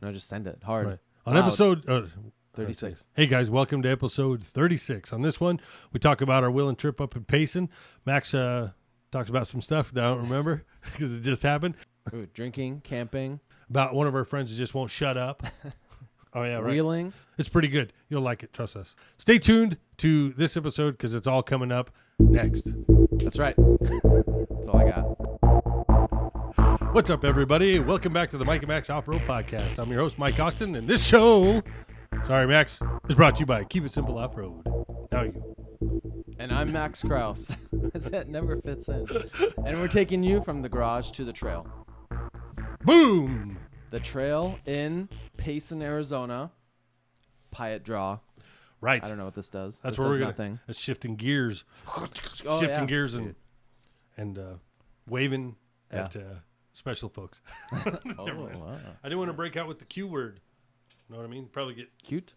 No, just send it hard. Right. On Loud. episode 36. Hey guys, welcome to episode 36. On this one, we talk about our wheeling trip up in Payson. Max talks about some stuff that I don't remember because it just happened. Ooh, drinking, camping, About one of our friends that just won't shut up. Oh yeah, right. wheeling. It's pretty good. You'll like it. Trust us. Stay tuned to this episode because it's all coming up next. That's right. That's all I got. What's up, everybody? Welcome back to the Mike and Max Offroad Podcast. I'm your host, Mike Austin, and this show, sorry, Max, is brought to you by Keep It Simple Offroad. Now you. And I'm Max Kraus. That never fits in. And we're taking you from the garage to the trail. Boom! The trail in Payson, Arizona. Payette Draw. Right. I don't know what this does. That's this where does we're going. nothing. That's shifting gears. Oh, Shifting yeah. gears and waving Yeah. at special folks. Oh, Never mind. wow. I didn't want to break out with the Q word. Know what I mean? Probably get, Cute?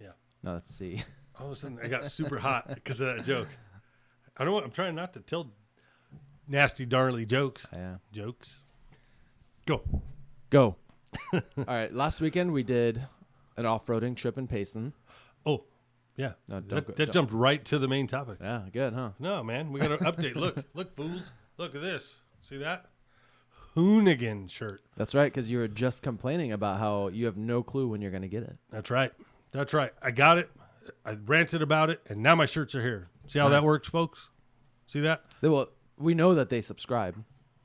yeah. No, let's see. All of a sudden, I got super hot because of that joke. I don't want, I'm trying not to tell nasty, darly jokes. Yeah. Jokes. Go. Go. All right. Last weekend we did an off-roading trip in Payson. Oh, yeah. No, don't That go- don't- jumped right to the main topic. Yeah, good, huh? No, man. We got to update. Look, fools. Look at this. See that? Hoonigan shirt. That's right, because you were just complaining about how you have no clue when you're going to get it. That's right. That's right. I got it. I ranted about it, and now my shirts are here. See how that Nice. works, folks? See that? Well, we know that they subscribe,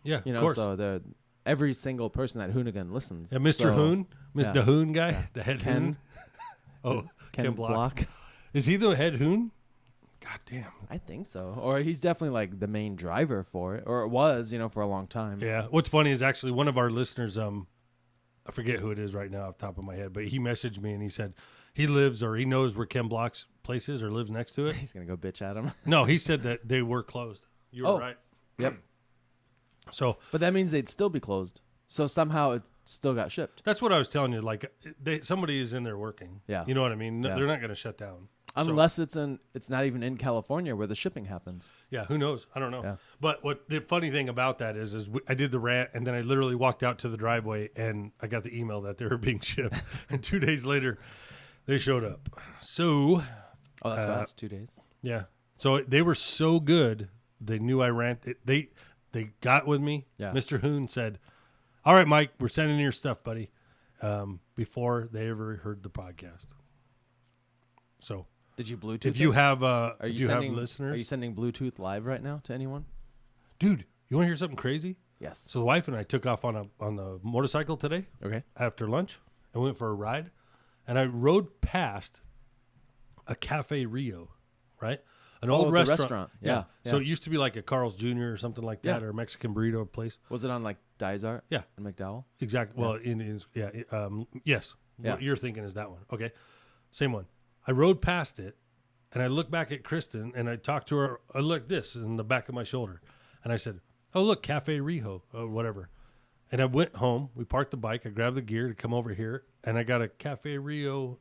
Yeah, you know, of course. so every single person at Hoonigan listens. Yeah, Mr. So, Hoon, yeah. the Hoon guy, Yeah. the head Ken. Hoon. Oh, Ken Block. Is he the head Hoon? God damn. I think so. Or he's definitely like the main driver for it. Or it was, for a long time. Yeah. What's funny is actually one of our listeners, I forget who it is right now off the top of my head, but he messaged me and he said he lives or he knows where Ken Block's place is or lives next to it. He's going to go bitch at him. No, he said that they were closed. You were Oh. right. Yep. So But that means they'd still be closed. So somehow it still got shipped. that's what I was telling you. Like somebody is in there working. Yeah. You know what I mean? Yeah. They're not going to shut down. Unless it's not even in California where the shipping happens. Yeah, who knows? I don't know. Yeah. But what the funny thing about that is I did the rant, and then I literally walked out to the driveway, and I got the email that they were being shipped. And 2 days later, they showed up. So, Oh, that's fast. 2 days. yeah. So they were so good, they knew I ranted. They got with me. Yeah. Mr. Hoon said, all right, Mike, we're sending your stuff, buddy, before they ever heard the podcast. So Did you Bluetooth if you it? have Are if you you sending, have listeners, Are you sending Bluetooth live right now to anyone? dude, you want to hear something crazy? Yes. So the wife and I took off on the motorcycle today Okay. after lunch and went for a ride, and I rode past a Cafe Rio, right? An old the restaurant. Yeah. So it used to be like a Carl's Jr. or something like that, Yeah. or a Mexican burrito place. Was it on like Dysart? Yeah. In McDowell? Exactly. Well, yes. Yeah. What you're thinking is that one. Okay. Same one. I rode past it, and I looked back at Kristen, and I talked to her. I looked this in the back of my shoulder, and I said, "Oh, look, Cafe Rio, or whatever." And I went home. We parked the bike. I grabbed the gear to come over here, and I got a Cafe Rio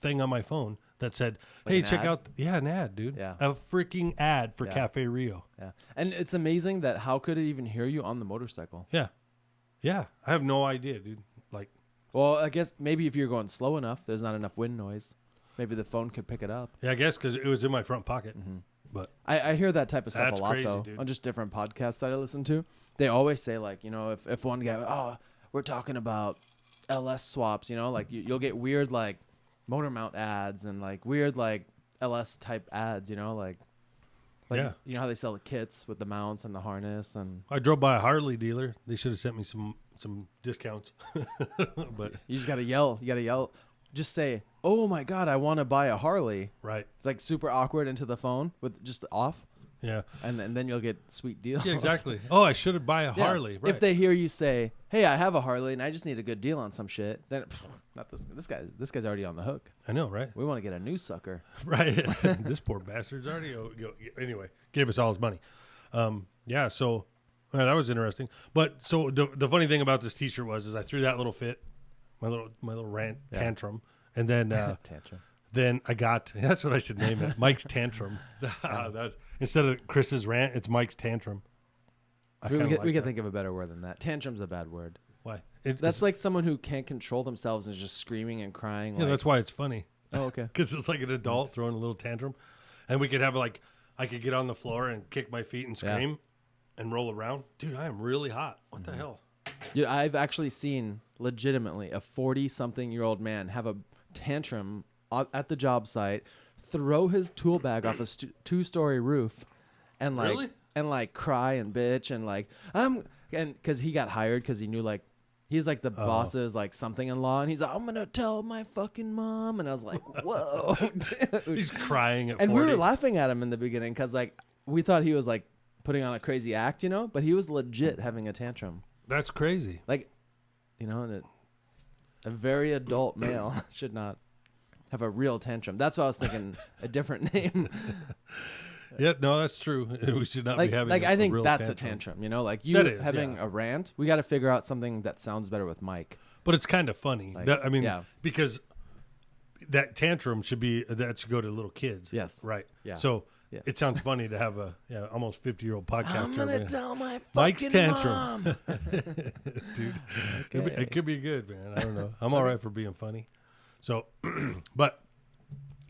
thing on my phone that said, Like "Hey, an check ad? out an ad, dude. Yeah. A freaking ad for Yeah. Cafe Rio." Yeah. And it's amazing that how could it even hear you on the motorcycle? Yeah, yeah. I have no idea, dude. Like, Well, I guess maybe if you're going slow enough, there's not enough wind noise. Maybe the phone could pick it up. yeah, I guess because it was in my front pocket, but. I hear that type of stuff That's a lot, crazy, though, dude. on just different podcasts that I listen to. They always say, like, if one guy, we're talking about LS swaps, like you'll get weird, like, motor mount ads and, like, weird, like, LS type ads, like Yeah. you know how they sell the kits with the mounts and the harness and I drove by a Harley dealer. They should have sent me some discounts. But you just got to yell. You got to yell. Just say, oh, my God, I want to buy a Harley. right, It's, like, super awkward into the phone with just off. yeah, And then you'll get sweet deals. yeah, exactly. Oh, I should have buy a Yeah. Harley. Right. If they hear you say, "Hey, I have a Harley and I just need a good deal on some shit," then not this. This guy's already on the hook. I know, right? We want to get a new sucker. Right. This poor bastard's already anyway gave us all his money. Yeah. So that was interesting. But so the funny thing about this T-shirt was I threw that little fit, my little rant tantrum, and then Tantrum. then I got that's what I should name it, Mike's tantrum. That instead of Chris's rant, it's Mike's tantrum. We can think of a better word than that. Tantrum's a bad word. Why? That's like someone who can't control themselves and is just screaming and crying. Yeah, that's why it's funny. Oh, okay. Because it's like an adult throwing a little tantrum. And we could have like, I could get on the floor and kick my feet and scream and roll around. Dude, I am really hot. What the hell? Dude, I've actually seen legitimately a 40-something-year-old man have a tantrum at the job site, throw his tool bag off a 2-story roof, and like Really? and like cry and bitch and like and because he got hired because he knew like he's like the boss's like something in law, and he's like, I'm gonna tell my fucking mom, and I was like, whoa, dude. He's crying at And 40. we were laughing at him in the beginning because like we thought he was like putting on a crazy act, you know, but he was legit having a tantrum. That's crazy. Like, you know, and a very adult male should not have a real tantrum. That's why I was thinking a different name. Yeah, no, that's true. We should not be having I think real that's tantrum. a tantrum, you know, like you That is, having yeah. a rant. We got to figure out something that sounds better with Mike. But it's kind of funny. Like, That- I mean, yeah. because that tantrum should go to little kids. Yes. Right. Yeah. So Yeah. it sounds funny to have a almost 50-year-old podcaster. I'm gonna tell my Mike's fucking tantrum. mom. Dude, it could be good, man. I don't know. I'm all right for being funny. So, but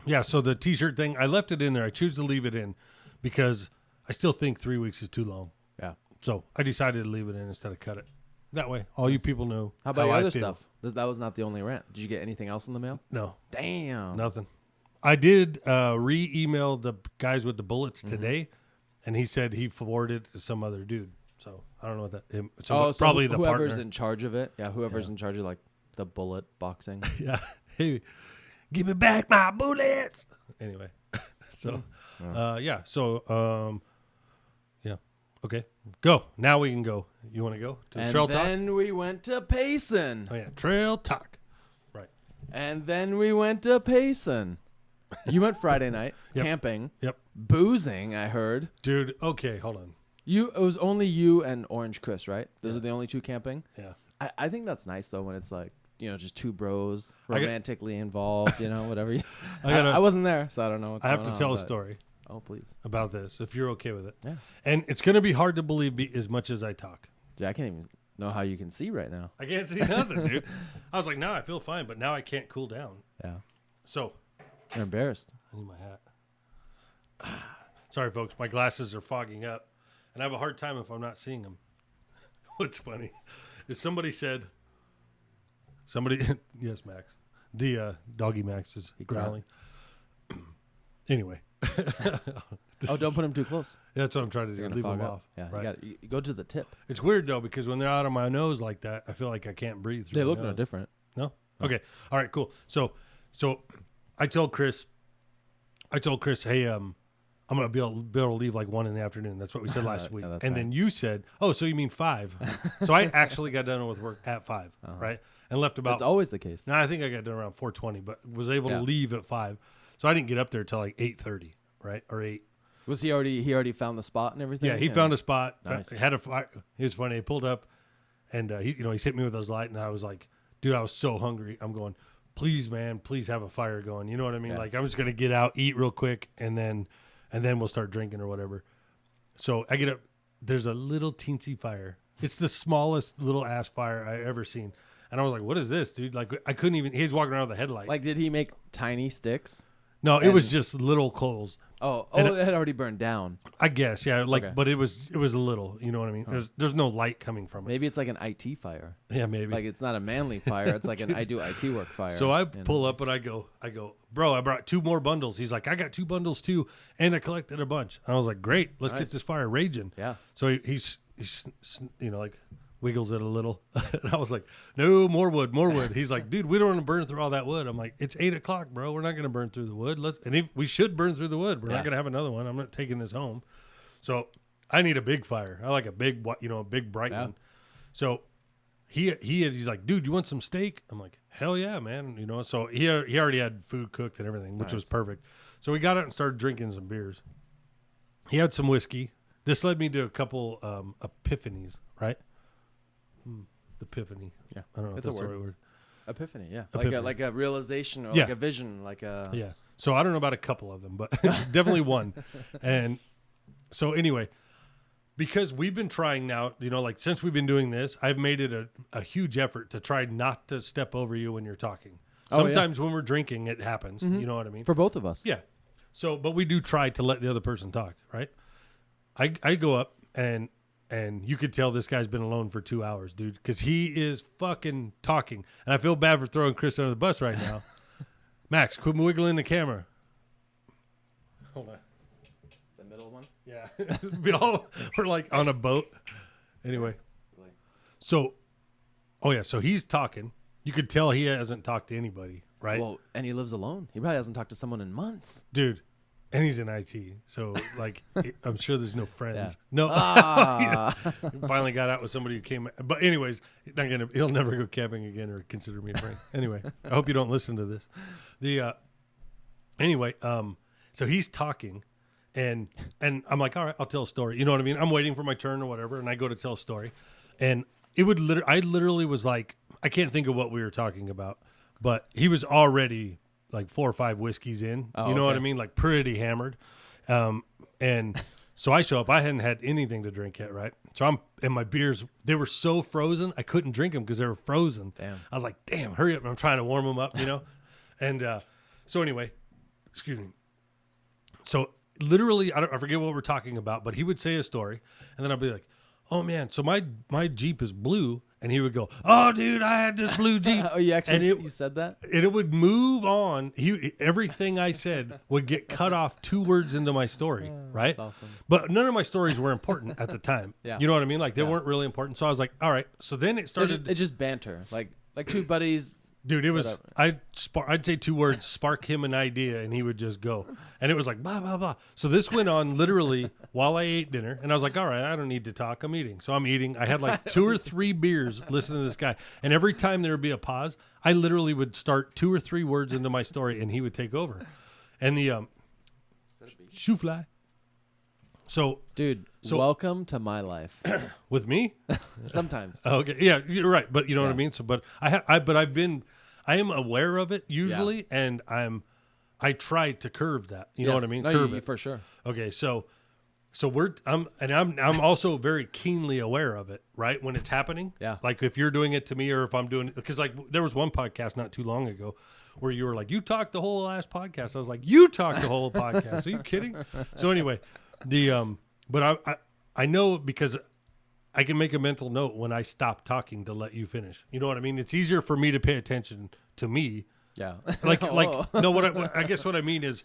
yeah, so the t-shirt thing, I left it in there. I choose to leave it in because I still think 3 weeks is too long. Yeah. So I decided to leave it in instead of cut it. That way, all you people know. How about your I other feel. stuff? That was not the only rant. Did you get anything else in the mail? No, Damn. nothing. I did re-email the guys with the bullets Mm-hmm. today, and he said he forwarded to some other dude. So I don't know what that. So probably the whoever's partner. in charge of it. Yeah, whoever's in charge of like the bullet boxing. Yeah. Hey, give me back my bullets. Anyway, so yeah. So yeah. Okay, go. Now we can go. You want to go to the And trail talk? then we went to Payson. Oh yeah, trail talk. Right. And then we went to Payson. You went Friday night Yep. camping, Yep. boozing. I heard Dude. Okay, hold on. it was only you and Orange Chris, right? Those are the only two camping. Yeah. I think that's nice though when it's like just two bros I got- romantically involved. Whatever. I I wasn't there, so I don't know what's I have going to on, tell a but- story Oh please. about this if you're okay with it. Yeah. And it's gonna be hard to believe as much as I talk. Dude, I can't even know how you can see right now. I can't see nothing, dude. I was like, now I feel fine, but now I can't cool down. Yeah. So You're embarrassed. I need my hat. Sorry, folks. My glasses are fogging up, and I have a hard time if I'm not seeing them. What's funny is somebody said, yes, Max. The doggy Max is growling. Anyway. Oh, don't put them too close. That's what I'm trying to do. You're gonna Leave them fog up. off. Yeah, Right. you go to the tip. It's weird, though, because when they're out of my nose like that, I feel like I can't breathe through They my look no nose. different. No? Okay. All right, cool. So I told Chris, hey, I'm going to be able to leave like 1 p.m. That's what we said last week. Yeah, that's and then you said, oh, so you mean 5. So I actually got done with work at 5, right? And left about, That's always the case. no, I think I got done around 4:20, but was able Yeah. to leave at 5. So I didn't get up there till like 8:30, right? Or 8. Was he already found the spot and everything? Yeah, he found a spot. Nice. Had a fire. It was funny. He pulled up, and he hit me with his light, and I was like, dude, I was so hungry. I'm going, please, man, please have a fire going. You know what I mean? Yeah. Like I'm just gonna get out, eat real quick, and then we'll start drinking or whatever. So I get up. There's a little teensy fire. It's the smallest little ass fire I ever seen, and I was like, what is this, dude? Like I couldn't even. He's walking around with a headlight. Like, did he make tiny sticks? no, it was just little coals. It had already burned down. I guess, yeah. Like, Okay. but it was a little. You know what I mean? There's no light coming from it. Maybe it's like an IT fire. Yeah, maybe. Like it's not a manly fire. It's like an I do IT work fire. So I pull up and I go, bro, I brought 2 more bundles. He's like, I got 2 bundles too, and I collected a bunch. And I was like, great, let's get Nice. this fire raging. Yeah. So he's like wiggles it a little, and I was like, no, more wood. He's like, dude, we don't want to burn through all that wood. I'm like, it's 8:00, bro. We're not going to burn through the wood. We should burn through the wood. We're not going to have another one. I'm not taking this home. So I need a big fire. I like a big, a big bright one. So he's like, dude, you want some steak? I'm like, hell yeah, man. So he already had food cooked and everything, which was Nice. perfect. So we got out and started drinking some beers. He had some whiskey. This led me to a couple epiphanies, right? Epiphany. Yeah. I don't know It's if a that's the word. right word. Epiphany. Yeah. Epiphany. Like a realization or Yeah. like a vision. Like a. Yeah. So I don't know about a couple of them, but definitely one. And so anyway, because we've been trying now, like since we've been doing this, I've made it a huge effort to try not to step over you when you're talking. Sometimes when we're drinking, it happens. You know what I mean? For both of us. Yeah. So, but we do try to let the other person talk, right? I go up and you could tell this guy's been alone for 2 hours, dude, because he is fucking talking. And I feel bad for throwing Chris under the bus right now. Max, quit wiggling the camera. Hold on. The middle one? Yeah. We're like on a boat. Anyway. So he's talking. You could tell he hasn't talked to anybody, right? Well, and he lives alone. He probably hasn't talked to someone in months. Dude. And he's in IT, so like I'm sure there's no friends. Yeah. No, finally got out with somebody who came. But anyways, he'll never go camping again or consider me a friend. Anyway, I hope you don't listen to this. So he's talking, and I'm like, all right, I'll tell a story. You know what I mean? I'm waiting for my turn or whatever, and I go to tell a story, and I literally was like, I can't think of what we were talking about, but he was already like 4 or 5 whiskeys in, you know what I mean? Like pretty hammered. And so I show up, I hadn't had anything to drink yet. Right. So and my beers, they were so frozen. I couldn't drink them because they were frozen. Damn. I was like, damn, hurry up. I'm trying to warm them up, And, so anyway, excuse me. So literally, I forget what we're talking about, but he would say a story and then I'll be like, oh man, so my Jeep is blue. And he would go, oh, dude, I had this blue Jeep. Oh, you actually you said that? And it would move on. Everything I said would get cut off 2 words into my story, right? That's awesome. But none of my stories were important at the time. Yeah. You know what I mean? Like, they weren't really important. So I was like, all right. So then it started. It's just banter. Like 2 buddies. Dude, it was, I'd say 2 words, spark him an idea, and he would just go. And it was like, blah, blah, blah. So this went on literally while I ate dinner. And I was like, all right, I don't need to talk. I'm eating. So I'm eating. I had like 2 or 3 beers listening to this guy. And every time there would be a pause, I literally would start 2 or 3 words into my story, and he would take over. And the shoe fly. So, dude, welcome to my life. With me? Sometimes. Okay, yeah, you're right, but you know what I mean. So, but I am aware of it usually, and I try to curve that. You know what I mean? No, curve it for sure. Okay, so I'm also very keenly aware of it, right? When it's happening. Yeah. Like if you're doing it to me, or if I'm doing it, because like there was one podcast not too long ago where you were like, you talked the whole last podcast. I was like, you talked the whole podcast. Are you kidding? So anyway. But I know because I can make a mental note when I stop talking to let you finish. You know what I mean? It's easier for me to pay attention to me. Yeah. I guess what I mean is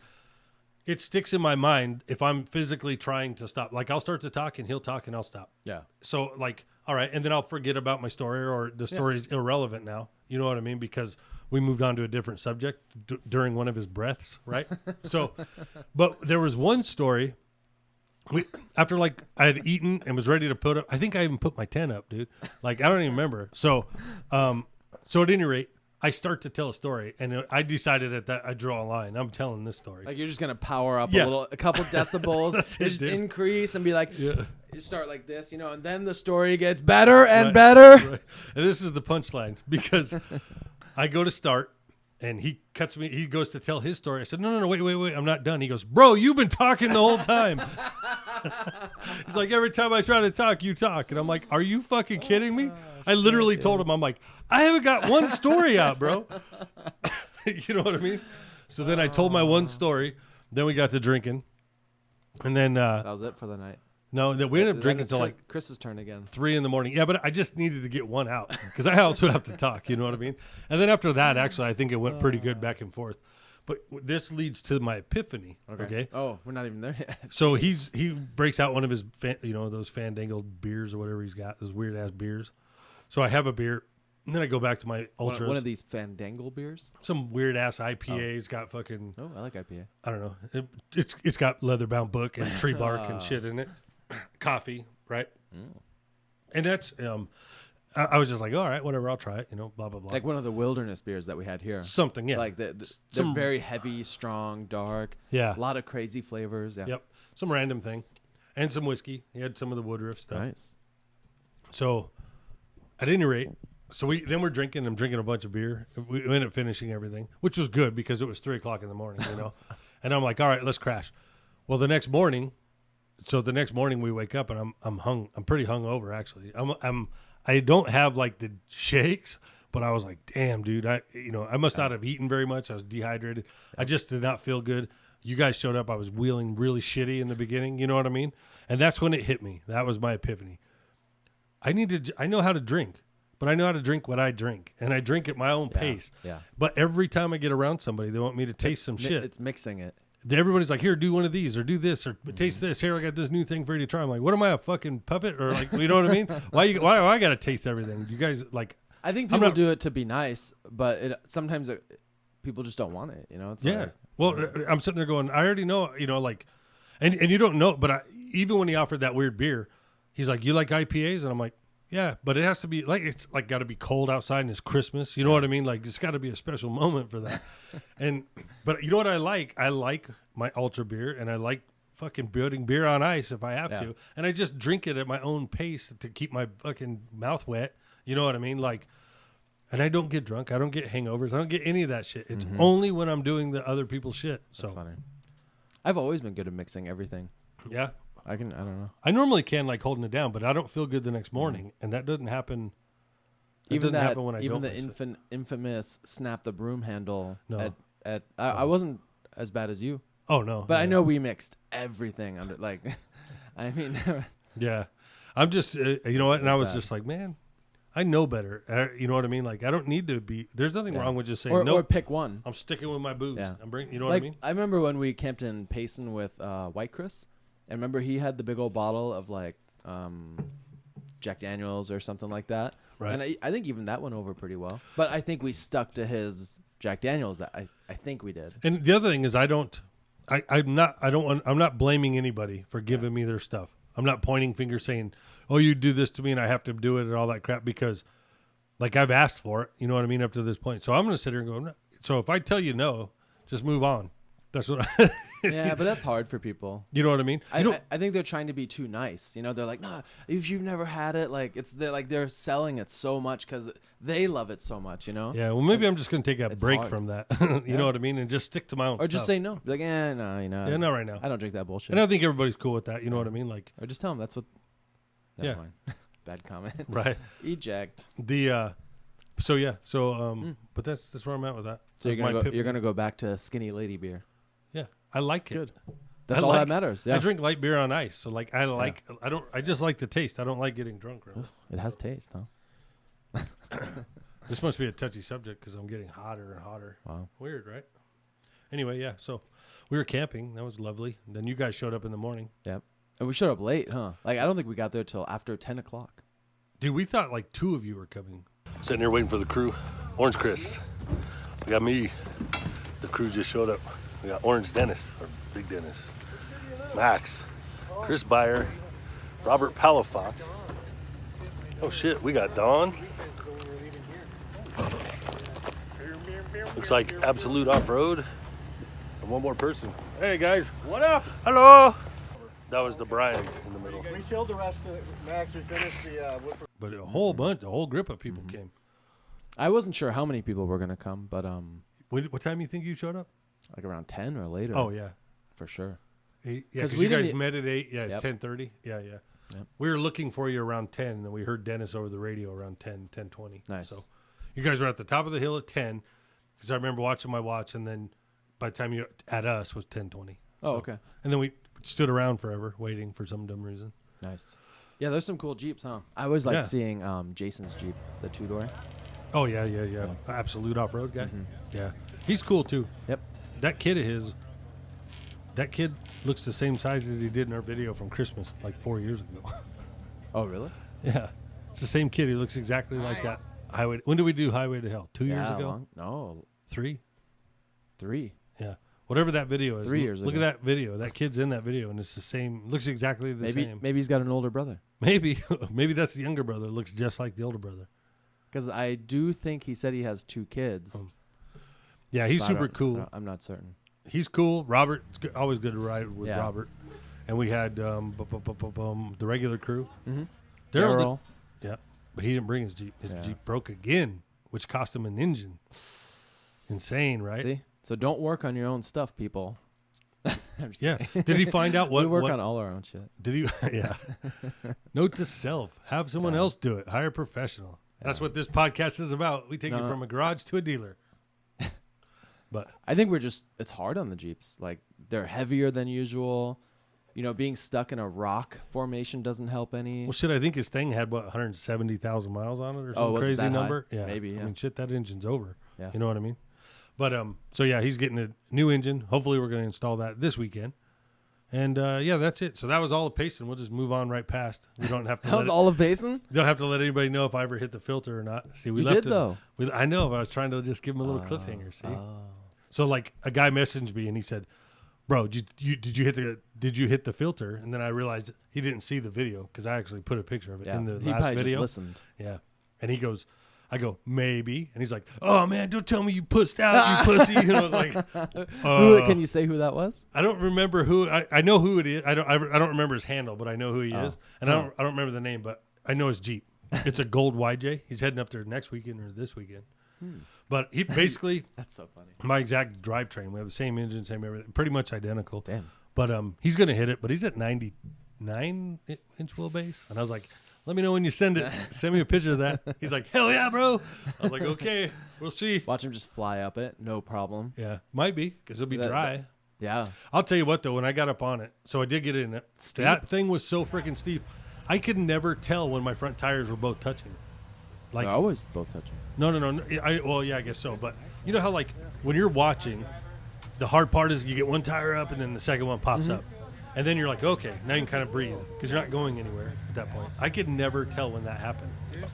it sticks in my mind if I'm physically trying to stop. Like I'll start to talk and he'll talk and I'll stop. Yeah. So like, all right. And then I'll forget about my story, or the story is irrelevant now. You know what I mean? Because we moved on to a different subject during one of his breaths. Right. So, but there was one story. After like I had eaten and was ready to put up, I think I even put my tent up, dude. Like I don't even remember. So at any rate, I start to tell a story, and I decided at that I draw a line. I'm telling this story. Like you're just gonna power up a couple decibels, just increase and be like, you start like this, and then the story gets better and better. Right. And this is the punchline because I go to start. And he cuts me. He goes to tell his story. I said, no, wait. I'm not done. He goes, bro, you've been talking the whole time. He's like, every time I try to talk, you talk. And I'm like, are you fucking kidding me? I literally told him, I'm like, I haven't got one story out, bro. You know what I mean? So then I told my one story. Then we got to drinking. And then. That was it for the night. No, we ended up drinking until like Chris's turn again. 3 a.m. Yeah, but I just needed to get one out because I also have to talk. You know what I mean? And then after that, actually, I think it went pretty good back and forth. But this leads to my epiphany. Okay. Oh, we're not even there yet. So he breaks out one of his those fandangled beers or whatever he's got, those weird ass beers. So I have a beer, and then I go back to my ultras. One of these fandangle beers. Some weird ass IPA. It's got fucking. Oh, I like IPA. I don't know. It's got leather bound book and tree bark and shit in it. Coffee, right? And that's I was just like, all right, whatever, I'll try it, blah blah blah. Like one of the wilderness beers that we had here. Something, yeah. Like they're very heavy, strong, dark. Yeah. A lot of crazy flavors. Yeah. Yep. Some random thing, and some whiskey. He had some of the Woodruff stuff. Nice. So, at any rate, we're drinking. I'm drinking a bunch of beer. We ended up finishing everything, which was good because it was 3:00 in the morning, And I'm like, all right, let's crash. Well, the next morning. so the next morning we wake up and I'm pretty hungover actually. I don't have like the shakes, but I was like, damn, dude, I must not have eaten very much. I was dehydrated. I just did not feel good. You guys showed up. I was wheeling really shitty in the beginning. You know what I mean? And that's when it hit me. That was my epiphany. I know how to drink, but I know how to drink what I drink, and I drink at my own pace. Yeah. But every time I get around somebody, they want me to taste some shit. It's mixing it. Everybody's like, here, do one of these or do this or taste this. Here, I got this new thing for you to try. I'm like, what am I, a fucking puppet? Or like, you know what I mean? Why do I got to taste everything? You guys like, I think people do it to be nice, but sometimes people just don't want it. You know? It's like, well, I'm sitting there going, I already know, like, and you don't know, but even when he offered that weird beer, he's like, you like IPAs? And I'm like, yeah, but it has to be like, it's like got to be cold outside and it's Christmas. You know what I mean? Like it's got to be a special moment for that. But you know what I like? I like my Ultra beer and I like fucking putting beer on ice if I have to. And I just drink it at my own pace to keep my fucking mouth wet. You know what I mean? Like, and I don't get drunk. I don't get hangovers. I don't get any of that shit. It's only when I'm doing the other people's shit. So that's funny. I've always been good at mixing everything. Yeah. I don't know. I normally can like holding it down, but I don't feel good the next morning, and that doesn't happen. Even the infamous snap the broom handle. No. I wasn't as bad as you. Oh no! But I know we mixed everything under like. I mean. Yeah, I'm just you know what, and I was just like, man, I know better. You know what I mean? Like I don't need to be. There's nothing wrong with just saying no. Or pick one. I'm sticking with my booze. Yeah. I'm bringing. You know like, what I mean? I remember when we camped in Payson with White Chris. And remember, he had the big old bottle of like Jack Daniels or something like that. Right. And I think even that went over pretty well. But I think we stuck to his Jack Daniels. That I think we did. And the other thing is, I'm not blaming anybody for giving me their stuff. I'm not pointing fingers saying, "Oh, you do this to me and I have to do it" and all that crap, because like I've asked for it. You know what I mean? Up to this point, so I'm going to sit here and go. No. So if I tell you no, just move on. That's what. Yeah, but that's hard for people. You know what I mean? I think they're trying to be too nice. You know, they're like, nah, if you've never had it, like they're selling it so much because they love it so much. You know? Yeah. Well, maybe I'm just gonna take a break from that. You know what I mean, and just stick to my own. Or just say no. Be like, no, you know. Yeah, not right now. I don't drink that bullshit. And I think everybody's cool with that. You know what I mean? Like, or just tell them that's what. Never mind. Bad comment. Right. Eject. But that's where I'm at with that. So you're gonna go back to skinny lady beer. Yeah, I like it. Good. That's all that matters. Yeah. I drink light beer on ice, so like I just like the taste. I don't like getting drunk. Really. It has taste, huh? This must be a touchy subject because I'm getting hotter and hotter. Wow. Weird, right? Anyway, yeah. So we were camping. That was lovely. Then you guys showed up in the morning. Yep. And we showed up late, huh? Like I don't think we got there till after 10 o'clock. Dude, we thought like 2 of you were coming. Sitting here waiting for the crew. Orange Chris. We got me. The crew just showed up. We got Orange Dennis, or Big Dennis, Max, Chris Byer, Robert Palafox. Oh shit, we got Dawn. Looks like Absolute Offroad. And one more person. Hey guys. What up? Hello. That was the Brian in the middle. We killed the rest of Max. We finished the Woodford. But a whole group of people came. I wasn't sure how many people were gonna come, but What time do you think you showed up? like around 10 or later. Oh yeah, for sure. 8, yeah, because you guys met at 8. Yeah, 10:30. Yeah. Yep. We were looking for you around 10, and then we heard Dennis over the radio around 10:20. Nice. So you guys were at the top of the hill at 10, because I remember watching my watch, and then by the time you at us was 10:20. Oh, okay. And then we stood around forever waiting for some dumb reason. Nice. Yeah, there's some cool Jeeps, huh? I always like seeing Jason's Jeep, the 2-door. Oh yeah. Absolute Off-Road guy. Yeah, he's cool too. Yep. That kid of his. That kid looks the same size as he did in our video from Christmas like 4 years ago. Oh, really? Yeah. It's the same kid. He looks exactly like that. Highway. When did we do Highway to Hell? 2 years ago? No. 3? 3. Yeah. Whatever that video is. 3 years ago. Look at that video. That kid's in that video, and it's the same. Looks exactly the same. Maybe he's got an older brother. Maybe. Maybe that's the younger brother. Looks just like the older brother. Because I do think he said he has 2 kids. Yeah, he's super cool. I'm not certain. He's cool. Robert, it's always good to ride with Robert. And we had the regular crew. Daryl. Yeah, but he didn't bring his Jeep. His Jeep broke again, which cost him an engine. Insane, right? See? So don't work on your own stuff, people. I'm just Yeah. kidding. Did he find out what? We work what, on all our own shit. Did he? Yeah. Note to self: have someone Yeah. else do it. Hire a professional. That's what this podcast is about. We take you No. from a garage to a dealer. But I think it's hard on the Jeeps. Like they're heavier than usual. You know, being stuck in a rock formation doesn't help any. well, shit. I think his thing had 170,000 miles on it, or some was it crazy that high? number. Yeah, Maybe, yeah. I mean, shit. That engine's over. Yeah. You know what I mean? But so yeah, he's getting a new engine. Hopefully, we're going to install that this weekend. And yeah, that's it. So that was all of Payson. We'll just move on right past. We don't have to. That was all of Payson? Don't have to let anybody know if I ever hit the filter or not. See, we You left did, though. I know, but I was trying to just give him a little cliffhanger. See, Oh. so like a guy messaged me and he said, "Bro, did you hit the filter?" And then I realized he didn't see the video because I actually put a picture of it Yeah. in the He last probably video. just listened. Yeah, and he goes, I go, maybe, and he's like, "Oh man, don't tell me you pussed out, you pussy." And I was like, Can you say who that was? I don't remember who. I know who it is. I don't remember his handle, but I know who he is, and I don't remember the name, but I know his Jeep. It's a gold YJ. He's heading up there next weekend or this weekend. But he basically That's so funny. my exact drivetrain. We have the same engine, same everything, pretty much identical. Damn. But he's gonna hit it. But he's at 99-inch wheelbase, and I was like, "Let me know when you send it. Send me a picture of that." He's like, "Hell yeah, bro!" I was like, "Okay, we'll see." Watch him just fly up it. No problem. Yeah, might be because it'll be That- dry. Yeah. I'll tell you what though, when I got up on it, so I did get in it. Steep? That thing was so freaking steep. I could never tell when my front tires were both touching. Like, They're always both touching. no. Well, yeah, I guess so. But you know how like when you're watching, the hard part is you get one tire up and then the second one pops up, and then you're like, okay, now you can kind of breathe because you're not going anywhere at that point. I could never tell when that happened.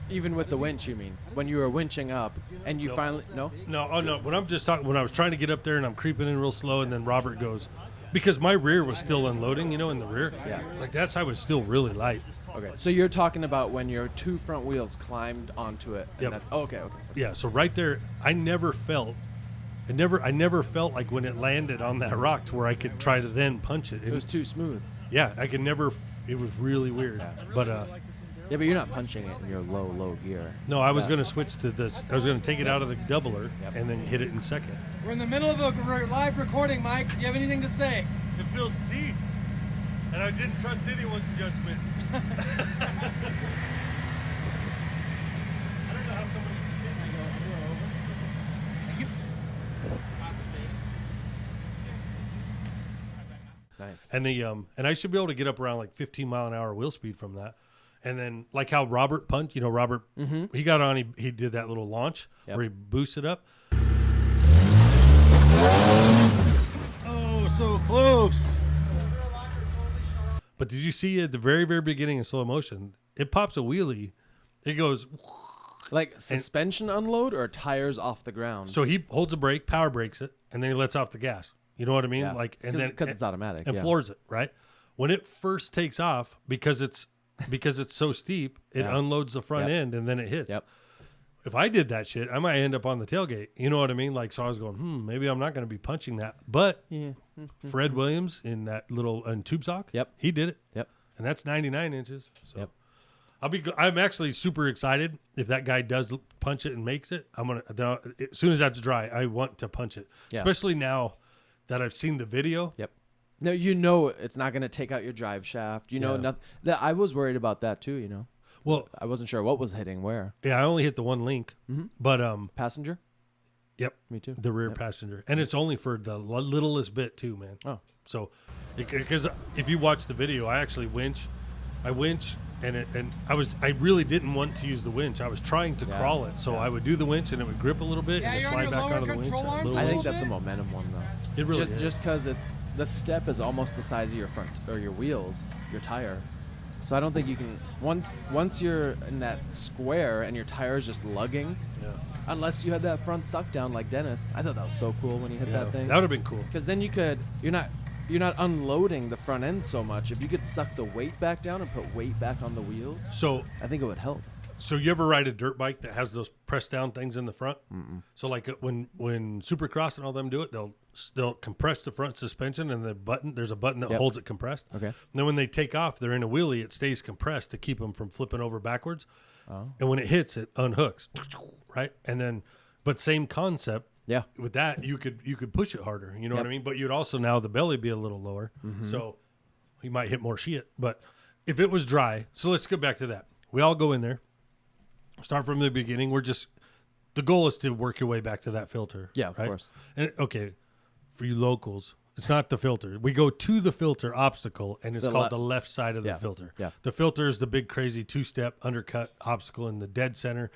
Even with the winch, you mean? When you were winching up and you finally... No? No, oh no. When I'm just talking, when I was trying to get up there and I'm creeping in real slow, and then Robert goes, because my rear was still unloading, you know, in the rear. Yeah. Like that's how it was still really light. Okay. So you're talking about when your two front wheels climbed onto it. And Yep. okay. Yeah. So right there, I never felt like when it landed on that rock to where I could try to then punch it. It was too smooth. Yeah, I could never. It was really weird. But Yeah, but you're not punching it in your low gear. no, I was Yeah. going to switch to this. I was going to take it out of the doubler and then hit it in second. We're in the middle of a live recording, Mike. Do you have anything to say? It feels steep, and I didn't trust anyone's judgment. I don't know how somebody. Nice. And and I should be able to get up around like 15 mile an hour wheel speed from that. And then like how Robert punched, you know, Robert, he got on, he did that little launch Yep. where he boosted up. Oh, so close. But did you see at the very, very beginning in slow motion, it pops a wheelie. It goes, Like suspension unload or tires off the ground? so he holds a brake, power brakes it, and then he lets off the gas. You know what I mean? Yeah. Like, and then because it's automatic. and yeah. floors it, right? When it first takes off, because it's so steep, it Yeah. unloads the front Yep. end and then it hits. Yep. If I did that shit, I might end up on the tailgate. You know what I mean? Like, so I was going, maybe I'm not going to be punching that. But Yeah. Fred Williams in that little tube sock, Yep. he did it, Yep. and that's 99 inches. So Yep. I'm actually super excited if that guy does punch it and makes it. As soon as that's dry, I want to punch it, Yeah. especially now that I've seen the video. Yep. No, you know it's not going to take out your drive shaft. You know, Yeah. that I was worried about that too, you know. Well, I wasn't sure what was hitting where. yeah, I only hit the one link, but Passenger? yep, Me too. the rear Yep. passenger, and it's only for the littlest bit too, man. Oh. So, because if you watch the video, I actually winch, and I really didn't want to use the winch. I was trying to Yeah. crawl it, so I would do the winch, and it would grip a little bit, Yeah, and it you're on slide your back lower out of the winch. control and a arms? little I winch. think that's a momentum one though. It really is. Just because it's the step is almost the size of your front or your wheels, your tire. So I don't think you can once you're in that square and your tire's just lugging, Yeah. unless you had that front suck down like Dennis. I thought that was so cool when he hit Yeah. that thing. That would have been cool. Because then you're not unloading the front end so much. If you could suck the weight back down and put weight back on the wheels, So, I think it would help. you ever ride a dirt bike that has those press down things in the front? So like when Supercross and all them do it, they'll compress the front suspension, and there's a button that Yep. holds it compressed. Okay. And then when they take off, they're in a wheelie. It stays compressed to keep them from flipping over backwards. Oh. And when it hits, it unhooks, right? And then, but same concept. Yeah. With that, you could push it harder. You know what Yep. I mean? But you'd also now the belly be a little lower, so you might hit more shit. But if it was dry, so let's get back to that. We all go in there, start from the beginning. The goal is to work your way back to that filter. Yeah, of right? course. And okay, for you locals, it's not the filter. We go to the filter obstacle, and it's called the left side of the filter. Yeah. The filter is the big, crazy 2-step undercut obstacle in the dead center.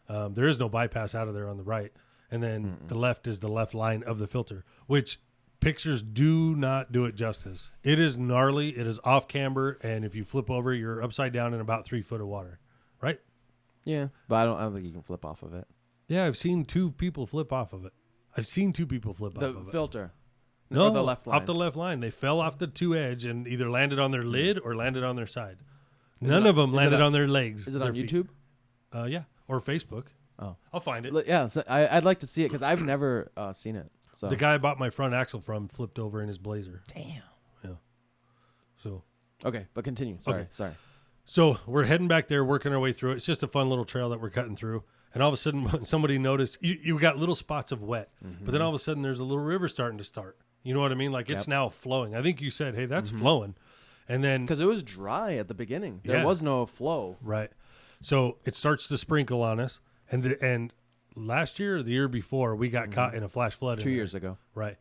There is no bypass out of there on the right. And then the left is the left line of the filter, which pictures do not do it justice. It is gnarly. It is off camber. And if you flip over, you're upside down in about 3 foot of water. Right? Yeah. But I don't think you can flip off of it. Yeah, I've seen 2 people flip off of it. The filter. No, Or the left line. off the left line. They fell off the 2 edge and either landed on their lid or landed on their side. Is None it of them is it landed on- on their legs. Is it their on feet. YouTube? Yeah, or Facebook. Oh. I'll find it. Yeah. So I'd like to see it because I've never seen it. So The guy I bought my front axle from flipped over in his Blazer. Damn. So Okay, but continue. Sorry. So we're heading back there, working our way through it. It's just a fun little trail that we're cutting through. And all of a sudden, somebody noticed you got little spots of wet, but then all of a sudden there's a little river starting to start. You know what I mean? Like it's now flowing. I think you said, hey, that's flowing. And then, Because it was dry at the beginning. There Yeah. was no flow. right. So it starts to sprinkle on us. And last year or the year before, we got caught in a flash flood. 2 years ago. Right.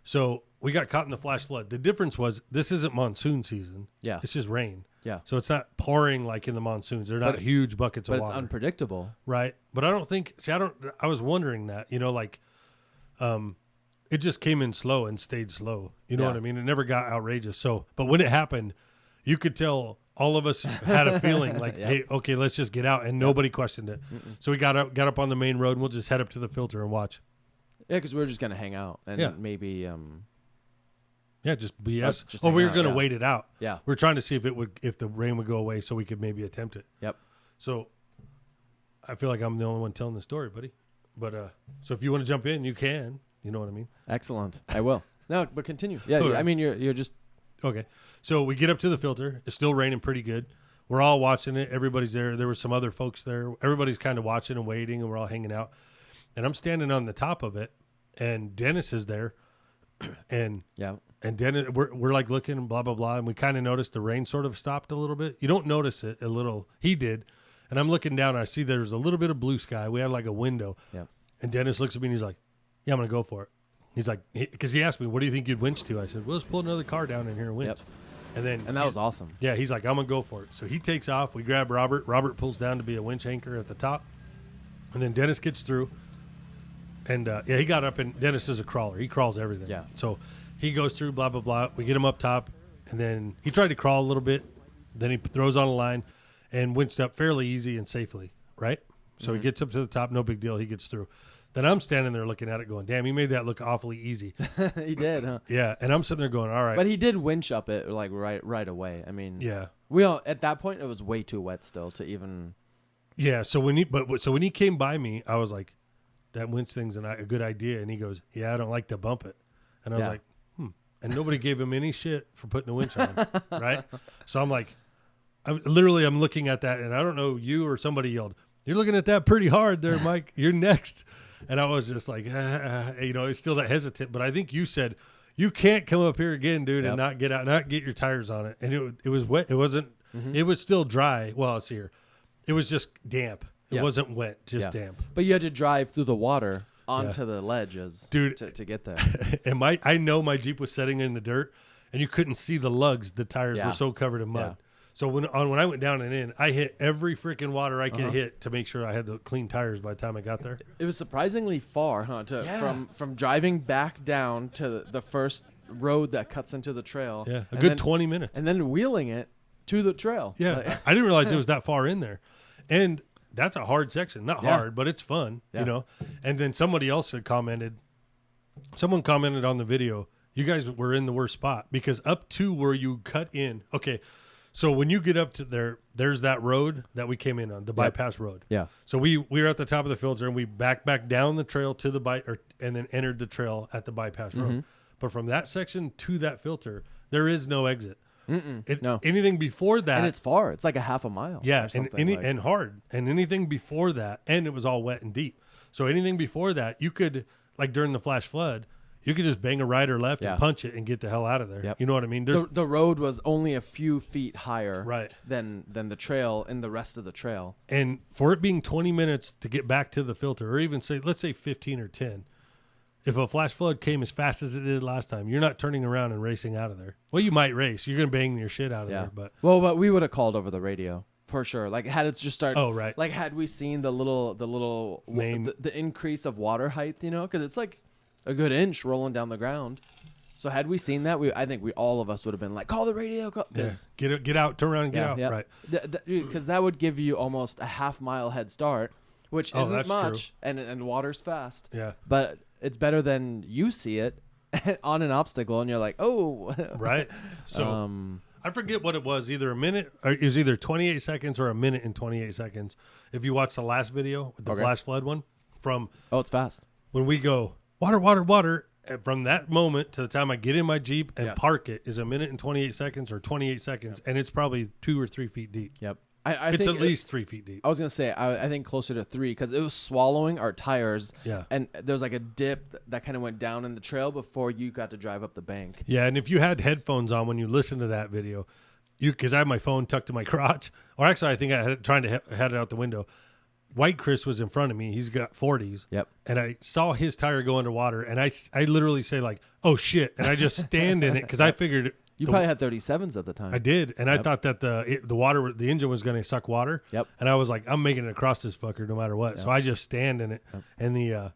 So we got caught in the flash flood. The difference was this isn't monsoon season. Yeah. It's just rain. Yeah. So it's not pouring like in the monsoons. They're not huge buckets But of it's water. unpredictable. Right. But I don't think, I was wondering that, it just came in slow and stayed slow. You know Yeah. what I mean? It never got outrageous. So, but when it happened, you could tell all of us had a feeling like, Yep. hey, okay, let's just get out. And nobody questioned it. So we got up on the main road and we'll just head up to the filter and watch. Yeah, because we were just going to hang out and Yeah. maybe, Yeah, just BS. just We hang were out, going to yeah. wait it out. Yeah. We're trying to see if the rain would go away so we could maybe attempt it. Yep. So I feel like I'm the only one telling the story, buddy. But so if you want to jump in, you can. You know what I mean? Excellent. I will. No, but continue. Yeah, Okay. I mean, you're just Okay. So we get up to the filter. It's still raining pretty good. We're all watching it. Everybody's there. There were some other folks there. Everybody's kind of watching and waiting, and we're all hanging out. And I'm standing on the top of it, and Dennis is there. And yeah. And Dennis, we're like looking and blah, blah, blah. And we kind of noticed the rain sort of stopped a little bit. You don't notice it a little. He did. And I'm looking down and I see there's a little bit of blue sky. We had like a window. Yeah. And Dennis looks at me and he's like, yeah, I'm going to go for it. He's like, because he asked me, what do you think you'd winch to? I said, well, let's pull another car down in here and winch. Yep. And that was awesome. Yeah, he's like, I'm going to go for it. So he takes off. We grab Robert. Robert pulls down to be a winch anchor at the top. And then Dennis gets through. And he got up, and Dennis is a crawler. He crawls everything. Yeah. So he goes through, blah, blah, blah. We get him up top. And then he tried to crawl a little bit. Then he throws on a line and winched up fairly easy and safely, right? So he gets up to the top. No big deal. He gets through. Then I'm standing there looking at it going, damn, he made that look awfully easy. He did, huh? Yeah. And I'm sitting there going, all right. But he did winch up it like right away. I mean, Yeah. we all at that point it was way too wet still to even. Yeah. So when he came by me, I was like, that winch thing's a good idea. And he goes, yeah, I don't like to bump it. And I was Yeah. like, And nobody gave him any shit for putting a winch on, right? So I'm like, I'm looking at that, and I don't know, you or somebody yelled, you're looking at that pretty hard there, Mike. You're next. And I was just like, it's still that hesitant. But I think you said, you can't come up here again, dude, and not get your tires on it. And it was wet. It wasn't, it was still dry. Well, it's here. It was just damp. It Yes. wasn't wet, just Yeah. damp. But you had to drive through the water onto the ledges, Dude. to get there. And I know my Jeep was setting in the dirt, and you couldn't see the lugs. The tires Yeah. were so covered in mud. Yeah. So when I went down and in, I hit every freaking water I could hit to make sure I had the clean tires by the time I got there. It was surprisingly far, huh? From driving back down to the first road that cuts into the trail. Yeah, a and good then, 20 minutes. and then wheeling it to the trail. Yeah, Like- I didn't realize it was that far in there, and that's a hard section. Not Yeah. hard, but it's fun, Yeah. you know. And then somebody else had commented. Someone commented on the video. You guys were in the worst spot because up to where you cut in. Okay, so when you get up to there, there's that road that we came in on, the bypass road. Yeah. So we were at the top of the filter and we back down the trail to the and then entered the trail at the bypass road. But from that section to that filter, there is no exit. No. Anything before that, And it's far. It's like a half a mile. yeah, or and something, like- and hard, and anything before that, and it was all wet and deep. So anything before that, you could like during the flash flood, you could just bang a right or left Yeah. and punch it and get the hell out of there. Yep. You know what I mean? The road was only a few feet higher Right. than the trail and the rest of the trail. And for it being 20 minutes to get back to the filter, or even let's say 15 or 10, if a flash flood came as fast as it did last time, you're not turning around and racing out of there. Well, you might race. You're going to bang your shit out of there. But we would have called over the radio for sure. Like had it just started. Oh, right. Like had we seen the little the increase of water height, because it's like a good inch rolling down the ground. So had we seen that, I think all of us would have been like, call the radio. yeah. Get out, turn around and get out. Yeah. Right. Because that would give you almost a half-mile head start, which isn't that's much, and water's fast. Yeah. But it's better than you see it on an obstacle, and you're like, oh. Right. So I forget what it was, either a minute, or it was either 28 seconds or a minute and 28 seconds. If you watch the last video, the flash flood one, from it's fast. when we go, water, water, water, and from that moment to the time I get in my Jeep and Yes. park it is a minute and 28 seconds or 28 seconds, and it's probably 2 or 3 feet deep. Yep. It's at least 3 feet deep. I was gonna say I think closer to 3 because it was swallowing our tires. Yeah. And there was like a dip that kind of went down in the trail before you got to drive up the bank. Yeah, and if you had headphones on when you listened to that video, because I had my phone tucked to my crotch, or actually I think I had it trying to had it out the window. White Chris was in front of me. He's got 40s. Yep. And I saw his tire go into water, and I literally say like, "Oh shit!" And I just stand in it because I figured You probably had 37s at the time. I did, and I thought that the engine was going to suck water. Yep. And I was like, I'm making it across this fucker no matter what. So I just stand in it, and it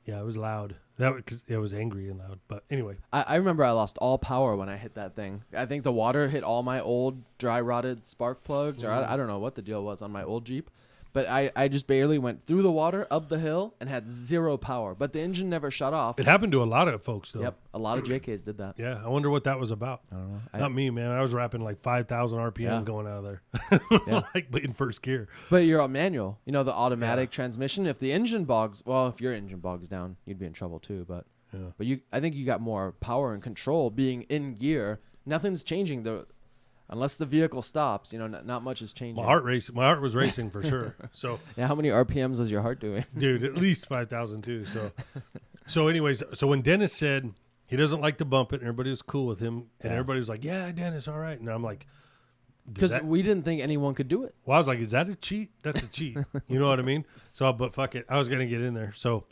was loud. Because it was angry and loud. But anyway, I remember I lost all power when I hit that thing. I think the water hit all my old dry rotted spark plugs, or I don't know what the deal was on my old Jeep. But I just barely went through the water, up the hill, and had zero power. But the engine never shut off. it happened to a lot of folks though. Yep, a lot of JKs did that. Yeah, I wonder what that was about. I don't know. Not me, man. I was rapping like 5,000 RPM Yeah. going out of there, Yeah. like in first gear. But you're a manual, the automatic transmission. If the engine bogs, if your engine bogs down, you'd be in trouble too. But I think you got more power and control being in gear. Nothing's changing unless the vehicle stops. Not much is changing. My heart was racing for sure. So Yeah, how many RPMs was your heart doing? dude, at least 5,000 too. So anyways, so when Dennis said he doesn't like to bump it, and everybody was cool with him, and everybody was like, "Yeah, Dennis, all right," and I'm like. Because we didn't think anyone could do it. Well, I was like, is that a cheat? That's a cheat. You know what I mean? So, but fuck it. I was going to get in there. So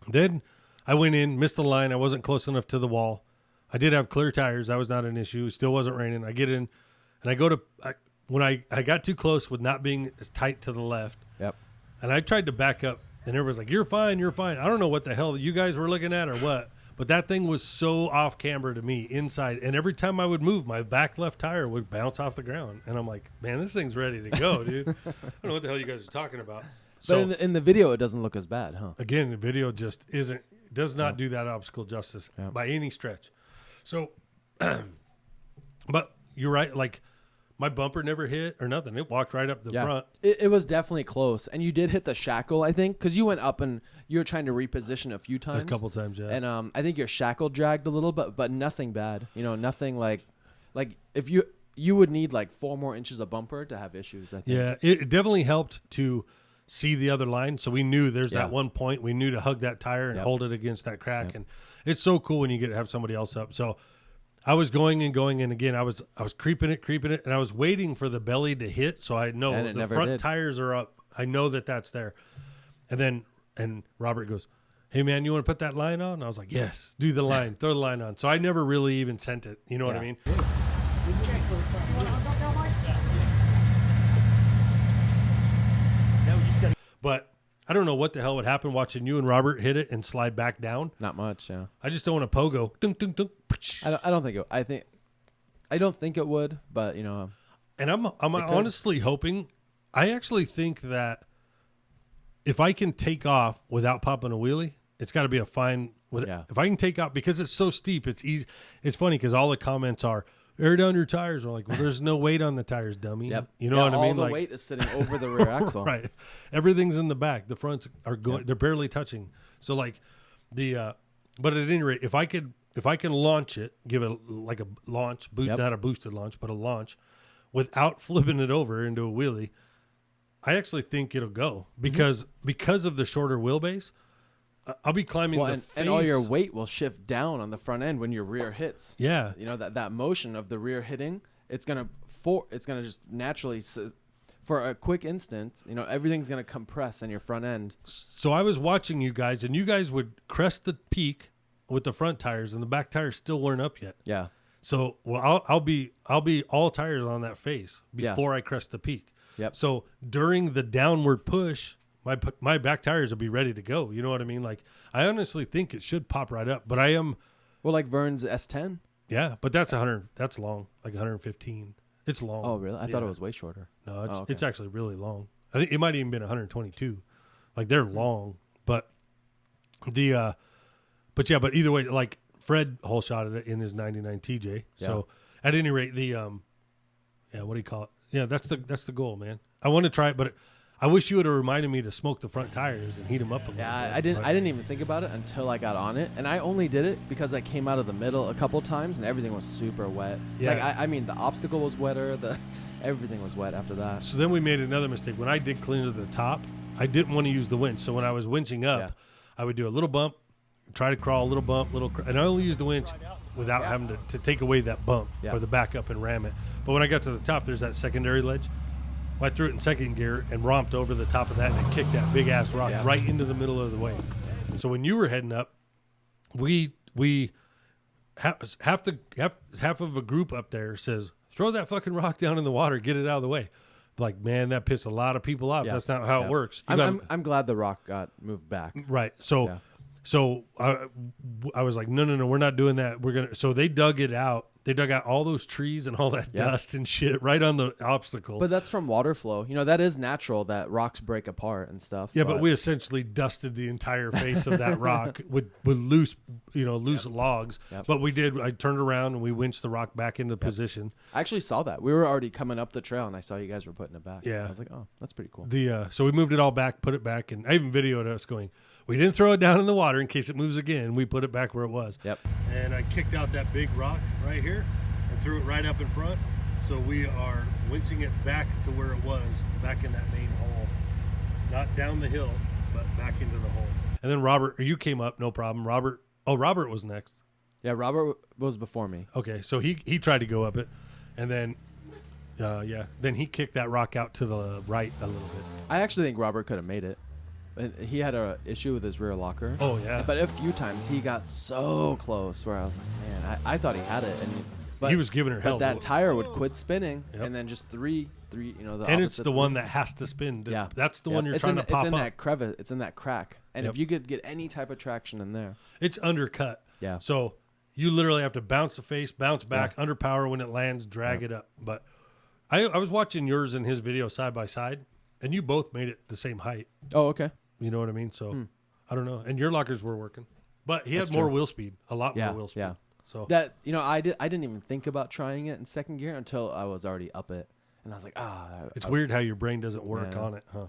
then I went in, missed the line. I wasn't close enough to the wall. I did have clear tires. That was not an issue. It still wasn't raining. I get in and I go to, when I got too close with not being as tight to the left. Yep. And I tried to back up and everybody's like, you're fine. You're fine. I don't know what the hell you guys were looking at or what. But that thing was so off camber to me inside. And every time I would move, my back left tire would bounce off the ground. And I'm like, man, this thing's ready to go, dude. I don't know what the hell you guys are talking about. So, But in the video, it doesn't look as bad, huh? again, the video just does not do that obstacle justice by any stretch. So, but you're right. Like, my bumper never hit or nothing. It walked right up the front. It was definitely close. And you did hit the shackle, I think, because you went up and you were trying to reposition a few times. A couple times, yeah. And I think your shackle dragged a little, but nothing bad. Nothing like if you would need like 4 more inches of bumper to have issues, I think. Yeah, it definitely helped to see the other line. So we knew there's that one point. We knew to hug that tire and hold it against that crack. And it's so cool when you get to have somebody else up. So I was going, and again, I was creeping it, and I was waiting for the belly to hit, so I know the front tires are up. I know that's there. And Robert goes, "Hey man, you want to put that line on?" And I was like, "Yes, do the line, throw the line on." So I never really even sent it. You know what I mean? But I don't know what the hell would happen watching you and Robert hit it and slide back down. Not much, yeah. I just don't want to pogo. Dunk, dunk, dunk. I don't think it. I don't think it would, but And I'm honestly hoping. I actually think that if I can take off without popping a wheelie, it's got to be a fine. If I can take off because it's so steep, it's easy. It's funny because all the comments are air down your tires. We're like, well, there's no weight on the tires, dummy. Yep. You know what I mean? All the weight is sitting over the rear axle. Right. Everything's in the back. The fronts are going. They're barely touching. So like but at any rate, if I can launch it, give it like a launch, not a boosted launch, but a launch, without flipping it over into a wheelie, I actually think it'll go because of the shorter wheelbase. I'll be climbing the and all your face. weight will shift down on the front end when your rear hits. Yeah. You know, that motion of the rear hitting, it's gonna just naturally, for a quick instant, you know, everything's gonna compress in your front end. So I was watching you guys, and you guys would crest the peak with the front tires, and the back tires still weren't up yet. Yeah. So I'll be all tires on that face before I crest the peak. Yep. So during the downward push, my back tires will be ready to go. You know what I mean? Like, I honestly think it should pop right up, but I am. Well, like Vern's S10. Yeah, but that's 100. That's long, like 115. It's long. Oh, really? I thought it was way shorter. No, it's actually really long. I think it might even been 122. Like, they're long, but but either way, like Fred hole shotted it in his 99 TJ. Yeah. So at any rate, what do you call it? Yeah, that's the goal, man. I want to try it, but I wish you would have reminded me to smoke the front tires and heat them up a little bit. Yeah, I didn't even think about it until I got on it, and I only did it because I came out of the middle a couple times and everything was super wet. Yeah. Like I mean, the obstacle was wetter. Everything was wet after that. So then we made another mistake. When I did clean to the top, I didn't want to use the winch. So when I was winching up, I would do a little bump, try to crawl, a little bump, and I only used the winch without having to take away that bump or the back up and ram it. But when I got to the top, there's that secondary ledge. I threw it in second gear and romped over the top of that, and it kicked that big ass rock right into the middle of the way. So when you were heading up, we half of a group up there says, throw that fucking rock down in the water, get it out of the way. Like, man, that pissed a lot of people off. That's not how it works. I'm glad the rock got moved back. Right. So I was like, no, we're not doing that. So they dug it out. They dug out all those trees and all that dust and shit right on the obstacle. But that's from water flow. You know, that is natural that rocks break apart and stuff. Yeah, but we essentially dusted the entire face of that rock with loose logs. Yep. But I turned around and we winched the rock back into position. I actually saw that. We were already coming up the trail and I saw you guys were putting it back. Yeah. I was like, oh, that's pretty cool. So we moved it all back, put it back, and I even videoed us going, we didn't throw it down in the water in case it moves again. We put it back where it was. Yep. And I kicked out that big rock right here and threw it right up in front. So we are winching it back to where it was, back in that main hole. Not down the hill, but back into the hole. And then Robert, you came up, no problem. Robert was next. Yeah, Robert was before me. Okay, so he tried to go up it, and then then he kicked that rock out to the right a little bit. I actually think Robert could have made it. He had an issue with his rear locker. Oh, yeah. But a few times he got so close where I was like, man, I thought he had it. But he was giving her hell. But that tire would quit spinning, and then just three, the and it's the three. one that has to spin. Yeah. That's the one you're trying to pop up. It's in that crevice. It's in that crack. And if you could get any type of traction in there. It's undercut. Yeah. So you literally have to bounce the face, bounce back, under power when it lands, drag it up. But I was watching yours and his video side by side, and you both made it the same height. Oh, okay. You know what I mean? So I don't know. And your lockers were working, but he had more wheel speed, a lot more wheel speed. Yeah. So that, you know, I didn't even think about trying it in second gear until I was already up it, and I was like, it's weird how your brain doesn't work on it, huh?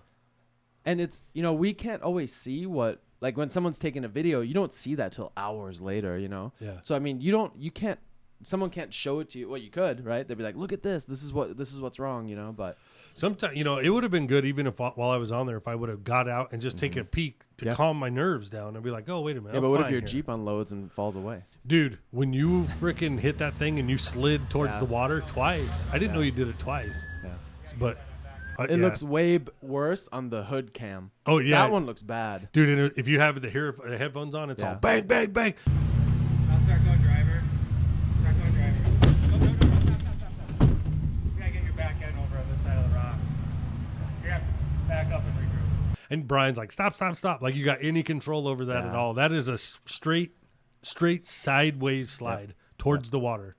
And it's, you know, we can't always see what, like when someone's taking a video, you don't see that till hours later, you know? Yeah. So I mean, someone can't show it to you. Well, you could, right? They'd be like, look at this. This is what's wrong, you know? But sometimes, you know, it would have been good even if while I was on there, if I would have got out and just taken a peek to calm my nerves down and be like, oh, wait a minute. Yeah, but what if your Jeep unloads and falls away? Dude, when you freaking hit that thing and you slid towards the water twice, I didn't know you did it twice. Yeah. But it looks way worse on the hood cam. Oh, yeah. That one looks bad. Dude, and if you have the headphones on, it's all bang, bang, bang. I'll start going driver. Start going driver. Stop. You gotta get your back end over on this side of the rock. You have to back up and regroup. And Brian's like, stop. Like, you got any control over that at all? That is a straight sideways slide towards the water.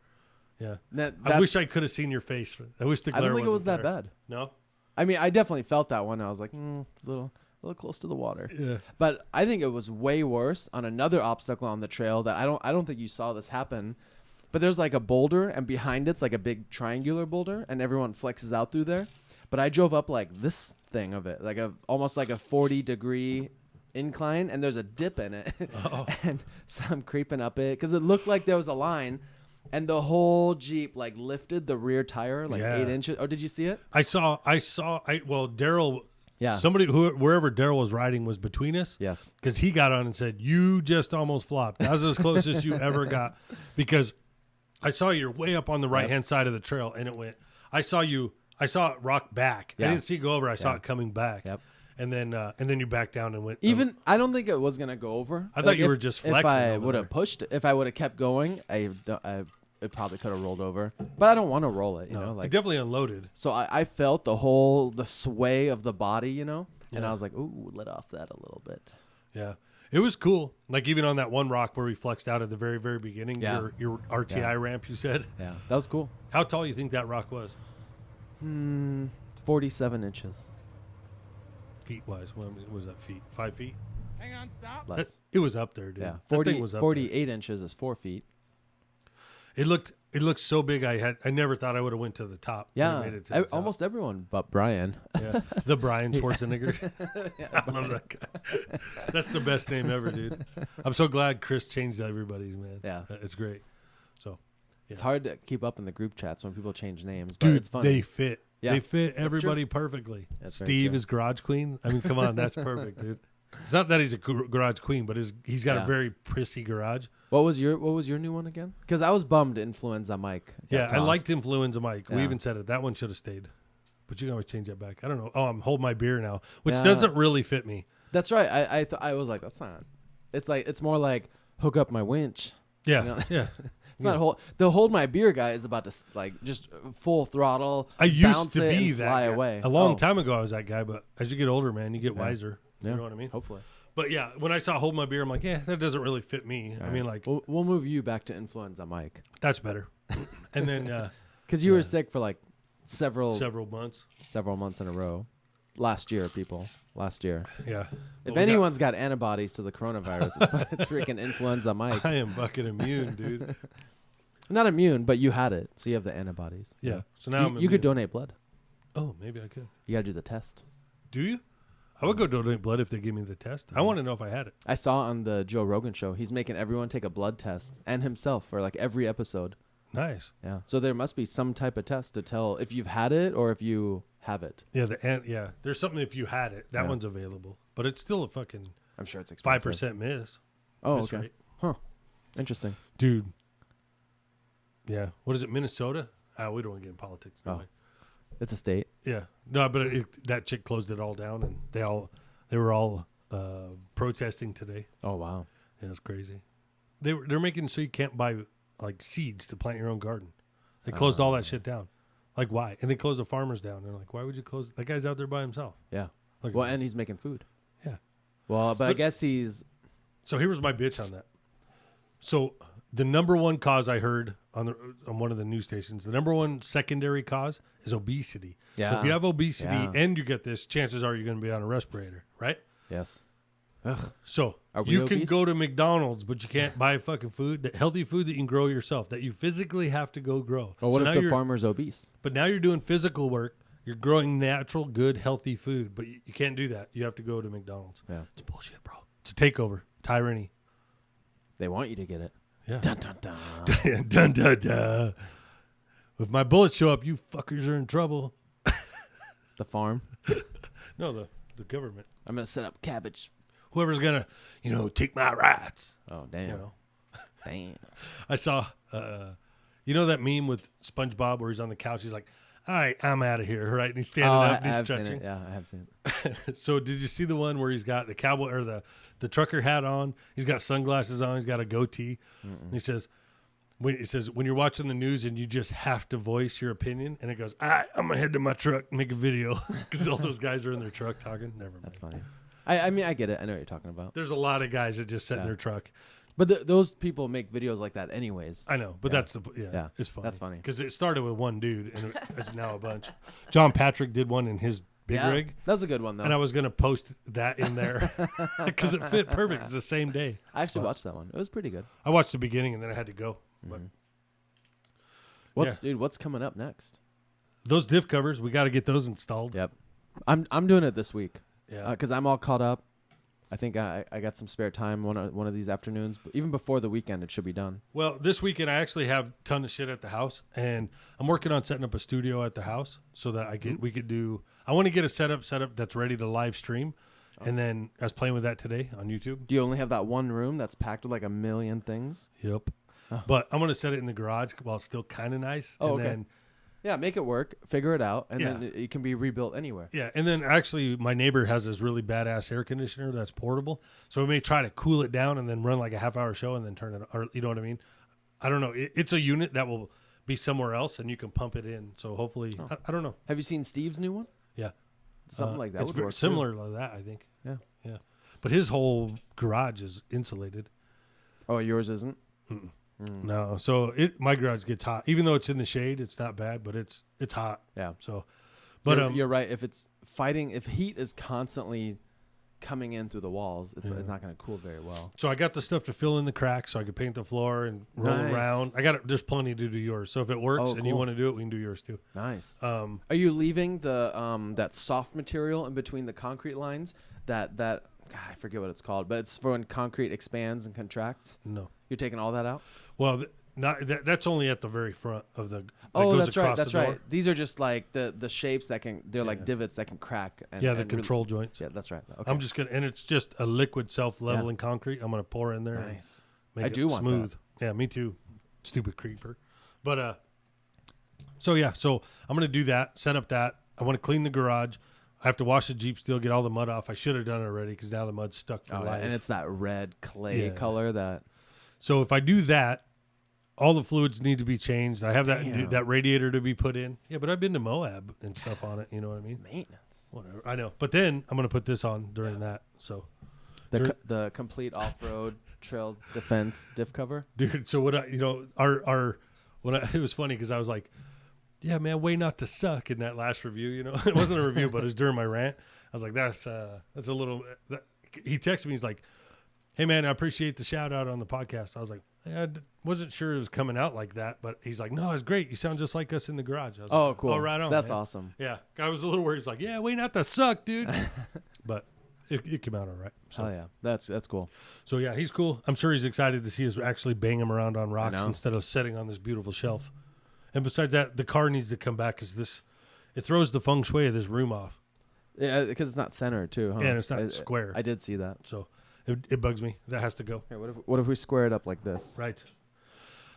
Yeah. I wish I could have seen your face. I wish the glare I don't think it was wasn't that there. bad. No? I mean, I definitely felt that one. I was like, a little close to the water. Yeah. But I think it was way worse on another obstacle on the trail that I don't think you saw this happen. But there's like a boulder, and behind it's like a big triangular boulder, and everyone flexes out through there. But I drove up like this thing of it, like almost like a 40-degree incline, and there's a dip in it. And so I'm creeping up it because it looked like there was a line. And the whole Jeep like lifted the rear tire like 8 inches. Oh, did you see it? Well, Daryl, Yeah. Somebody wherever Daryl was riding was between us. Yes. Because he got on and said, "You just almost flopped. That was as close as you ever got." Because I saw you're way up on the right hand side of the trail, and it went. I saw it rock back. Yeah. I didn't see it go over. I saw it coming back. Yep. And then you backed down and went. Even I don't think it was gonna go over. I thought you were just flexing. If I over would there. have pushed, if I would have kept going, it probably could have rolled over. But I don't want to roll it, you know. It Like definitely unloaded. so, I felt the sway of the body, you know, and I was like, ooh, let off that a little bit. Yeah. It was cool. Like even on that one rock where we flexed out at the very, very beginning, Yeah. your RTI ramp, you said. Yeah, that was cool. How tall you think that rock was? 47 inches Feet wise. What was that feet? 5 feet? Hang on, stop. less. It was up there, dude. Yeah, That 40, thing was up 48 inches is 4 feet. there. It looked so big. I never thought I would have went to the top. when I Yeah, made it to the top. almost everyone but Brian. Yeah. The Brian Schwarzenegger. I love that guy. That's the best name ever, dude. I'm so glad Chris changed everybody's, man. Yeah. It's great. So, It's hard to keep up in the group chats when people change names, but dude, it's funny. they fit. Yeah, They fit that's everybody perfectly. That's very Steve true. is Garage Queen. I mean, come on, that's perfect, dude. It's not that he's a garage queen, but he's got a Yeah. very prissy garage. What was your new one again? Because I was bummed Influenza Mike. got Yeah, I tossed. liked Influenza Mike. We Yeah. even said it. That one should have stayed. But you can always change that back. I don't know. Oh, I'm holding my beer now, which Yeah. doesn't really fit me. That's right. I was like, that's not. It's more like hook up my winch. Yeah, You know? yeah. It's not the hold my beer guy is about to like just full throttle. I used bounce to it be and that fly guy. away. A long Oh, time ago, I was that guy. But as you get older, man, you get wiser. Yeah. You know what I mean? Hopefully. But yeah, when I saw Hold My Beer, I'm like, yeah, that doesn't really fit me. I mean, like, We'll move you back to Influenza Mike that's better. And then because you were sick for like several months. months in a row. Last year, people. Last year. Yeah. If Well, we anyone's got antibodies to the coronavirus, it's freaking Influenza Mike. I am fucking immune, dude. Not immune, but you had it, so you have the antibodies. Yeah. So now You could donate blood. Oh, maybe I could. You got to do the test. Do you? I would go donate blood if they give me the test. I want to know if I had it. I saw on the Joe Rogan show, he's making everyone take a blood test and himself for like every episode. Nice. Yeah. So there must be some type of test to tell if you've had it or if you have it. Yeah, there's something if you had it. That Yeah. one's available. But it's still a fucking I'm sure it's expensive. 5% miss. Oh, Miss okay. rate. Huh. Interesting. Dude. Yeah. What is it, Minnesota? We don't want to get in politics. Oh. Anyway. It's a state. Yeah. No, but that chick closed it all down, and they were all protesting today. Oh, wow. Yeah, it's crazy. They're making so you can't buy like seeds to plant your own garden. They closed all that shit down. Like why? And they closed the farmers down. They're like, why would you close? That guy's out there by himself. Yeah. Look at Well, that. and he's making food. Yeah. Well, but I But- guess he's. So here was my bitch on that. So the number one cause I heard on one of the news stations, the number one secondary cause is obesity. So Yeah. if you have obesity Yeah. and you get this, chances are you're going to be on a respirator, right? Yes. Ugh. So Are we you can obese? go to McDonald's, but you can't buy fucking food, that healthy food that you can grow yourself, that you physically have to go grow. Well, what So now if the you're- farmer's obese? But now you're doing physical work. You're growing natural, good, healthy food, but you can't do that. You have to go to McDonald's. Yeah. It's bullshit, bro. It's a takeover. Tyranny. They want you to get it. Yeah. Dun, dun, dun. Dun, dun, dun. If my bullets show up, you fuckers are in trouble. The farm. No, the government. I'm going to set up cabbage. Whoever's gonna, take my rights. Oh, damn. You know. Damn. I saw, that meme with SpongeBob where he's on the couch. He's like, "All right, I'm out of here," right? And he's standing up, and he's have stretching. seen it. Yeah, I have seen it. So did you see the one where he's got the cowboy or the trucker hat on? He's got sunglasses on. He's got a goatee. And he says, when you're watching the news and you just have to voice your opinion, and it goes, all right, I'm gonna head to my truck and make a video because all those guys are in their truck talking. Never mind. That's funny. I mean, I get it. I know what you're talking about. There's a lot of guys that just sit in their truck. But those people make videos like that anyways. I know, but that's Yeah. it's funny. That's funny. because it started with one dude and it's now a bunch. John Patrick did one in his big rig. That was a good one, though. And I was going to post that in there because it fit perfect. It's the same day. I actually watched that one. It was pretty good. I watched the beginning and then I had to go. But What's coming up next? those diff covers, we got to get those installed. Yep. I'm doing it this week. Yeah. Because I'm all caught up. I think I got some spare time one of these afternoons. But even before the weekend, it should be done. Well, this weekend I actually have a ton of shit at the house, and I'm working on setting up a studio at the house so that we could do. I want to get a setup that's ready to live stream. And then I was playing with that today on YouTube. Do you only have that one room that's packed with like a million things? Yep. Oh. But I'm going to set it in the garage while it's still kind of nice. Oh, and okay. Then, Yeah, make it work. Figure it out, and Yeah. then it can be rebuilt anywhere. yeah. And then actually my neighbor has this really badass air conditioner that's portable. So we may try to cool it down and then run like a half-hour show and then turn it, or you know what I mean? I don't know. It's a unit that will be somewhere else and you can pump it in. So hopefully, I don't know. Have you seen Steve's new one? Yeah. Something like that It's would very work. similar to that, I think. Yeah. Yeah. But his whole garage is insulated. Oh, yours isn't? No. So my garage gets hot. Even though it's in the shade, it's not bad, but it's hot. Yeah. So, but you're right. If it's fighting, if heat is constantly coming in through the walls, it's not going to cool very well. so I got the stuff to fill in the cracks so I could paint the floor and roll Nice. around. There's plenty to do yours. So if it works and you cool. want to do it, we can do yours too. Nice. Uh, Are you leaving the that soft material in between the concrete lines? That God, I forget what it's called, but it's for when concrete expands and contracts. No. You're taking all that out? Well, that's only at the very front of the. Oh, goes that's right. across That's the door. right. These are just like the shapes that they're like divots that can crack. And, Yeah, the and really- control joints. yeah, that's right. Okay. I'm just gonna, and it's just a liquid self-leveling concrete. I'm gonna pour in there. and nice. Make I it do want smooth. that. Yeah, me too. Stupid creeper. But so yeah, so I'm gonna do that. Set up that. I want to clean the garage. I have to wash the Jeep still, get all the mud off. I should have done it already because now the mud's stuck for Oh, yeah, life. and it's that red clay Yeah. color that. So if I do that, all the fluids need to be changed. I have Damn. that radiator to be put in. Yeah, but I've been to Moab and stuff on it. You know what I mean? Maintenance. Whatever. I know. But then I'm gonna put this on during that. So, The complete off-road trail defense diff cover. dude. So what it was funny because I was like, yeah, man, way not to suck in that last review. You know, it wasn't a review, but it was during my rant. I was like, that's a little. He texted me. He's like, hey man, I appreciate the shout out on the podcast. I was like, I wasn't sure it was coming out like that, but he's like, no, it's great. You sound just like us in the garage. I was Oh, like, cool. Oh, right on. That's man. awesome. Yeah, I was a little worried. He's like, yeah, way not to suck, dude. But it came out all right. So, Oh yeah, that's cool. so yeah, he's cool. I'm sure he's excited to see us actually bang him around on rocks know. instead of sitting on this beautiful shelf. And besides that, the car needs to come back because it throws the feng shui of this room off. Yeah, because it's not centered too. Huh? Yeah, and it's not square. I did see that. So it bugs me. That has to go. Here, what if we square it up like this? Right.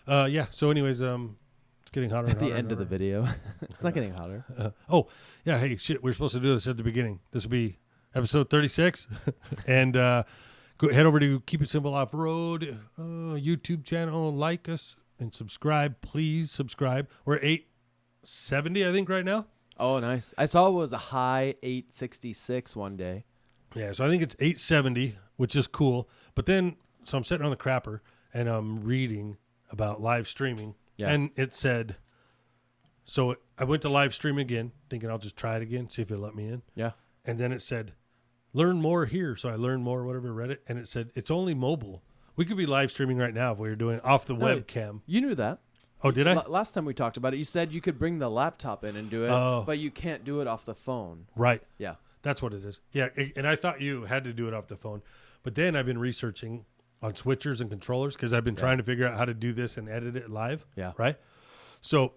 Yeah. So anyways, it's getting hotter. At the end of the video, it's not getting hotter. Oh, yeah. Hey, shit. We're supposed to do this at the beginning. This will be episode 36. And head over to Keep It Simple Off-Road YouTube channel. Like us and subscribe. Please subscribe. We're at 870, I think, right now. Oh, nice. I saw it was a high 866 one day. Yeah. So I think it's 870, which is cool. But then, so I'm sitting on the crapper and I'm reading about live streaming. Yeah. And it said, so I went to live stream again, thinking I'll just try it again, see if it'll let me in. Yeah. And then it said, learn more here. So I learned more, whatever, read it. And it said, it's only mobile. We could be live streaming right now if we were doing off the webcam. You knew that. Oh, did I? Last time we talked about it, you said you could bring the laptop in and do it, but you can't do it off the phone. Right. Yeah. That's what it is. Yeah. And I thought you had to do it off the phone. But then I've been researching on switchers and controllers because I've been trying to figure out how to do this and edit it live. Yeah. Right. So.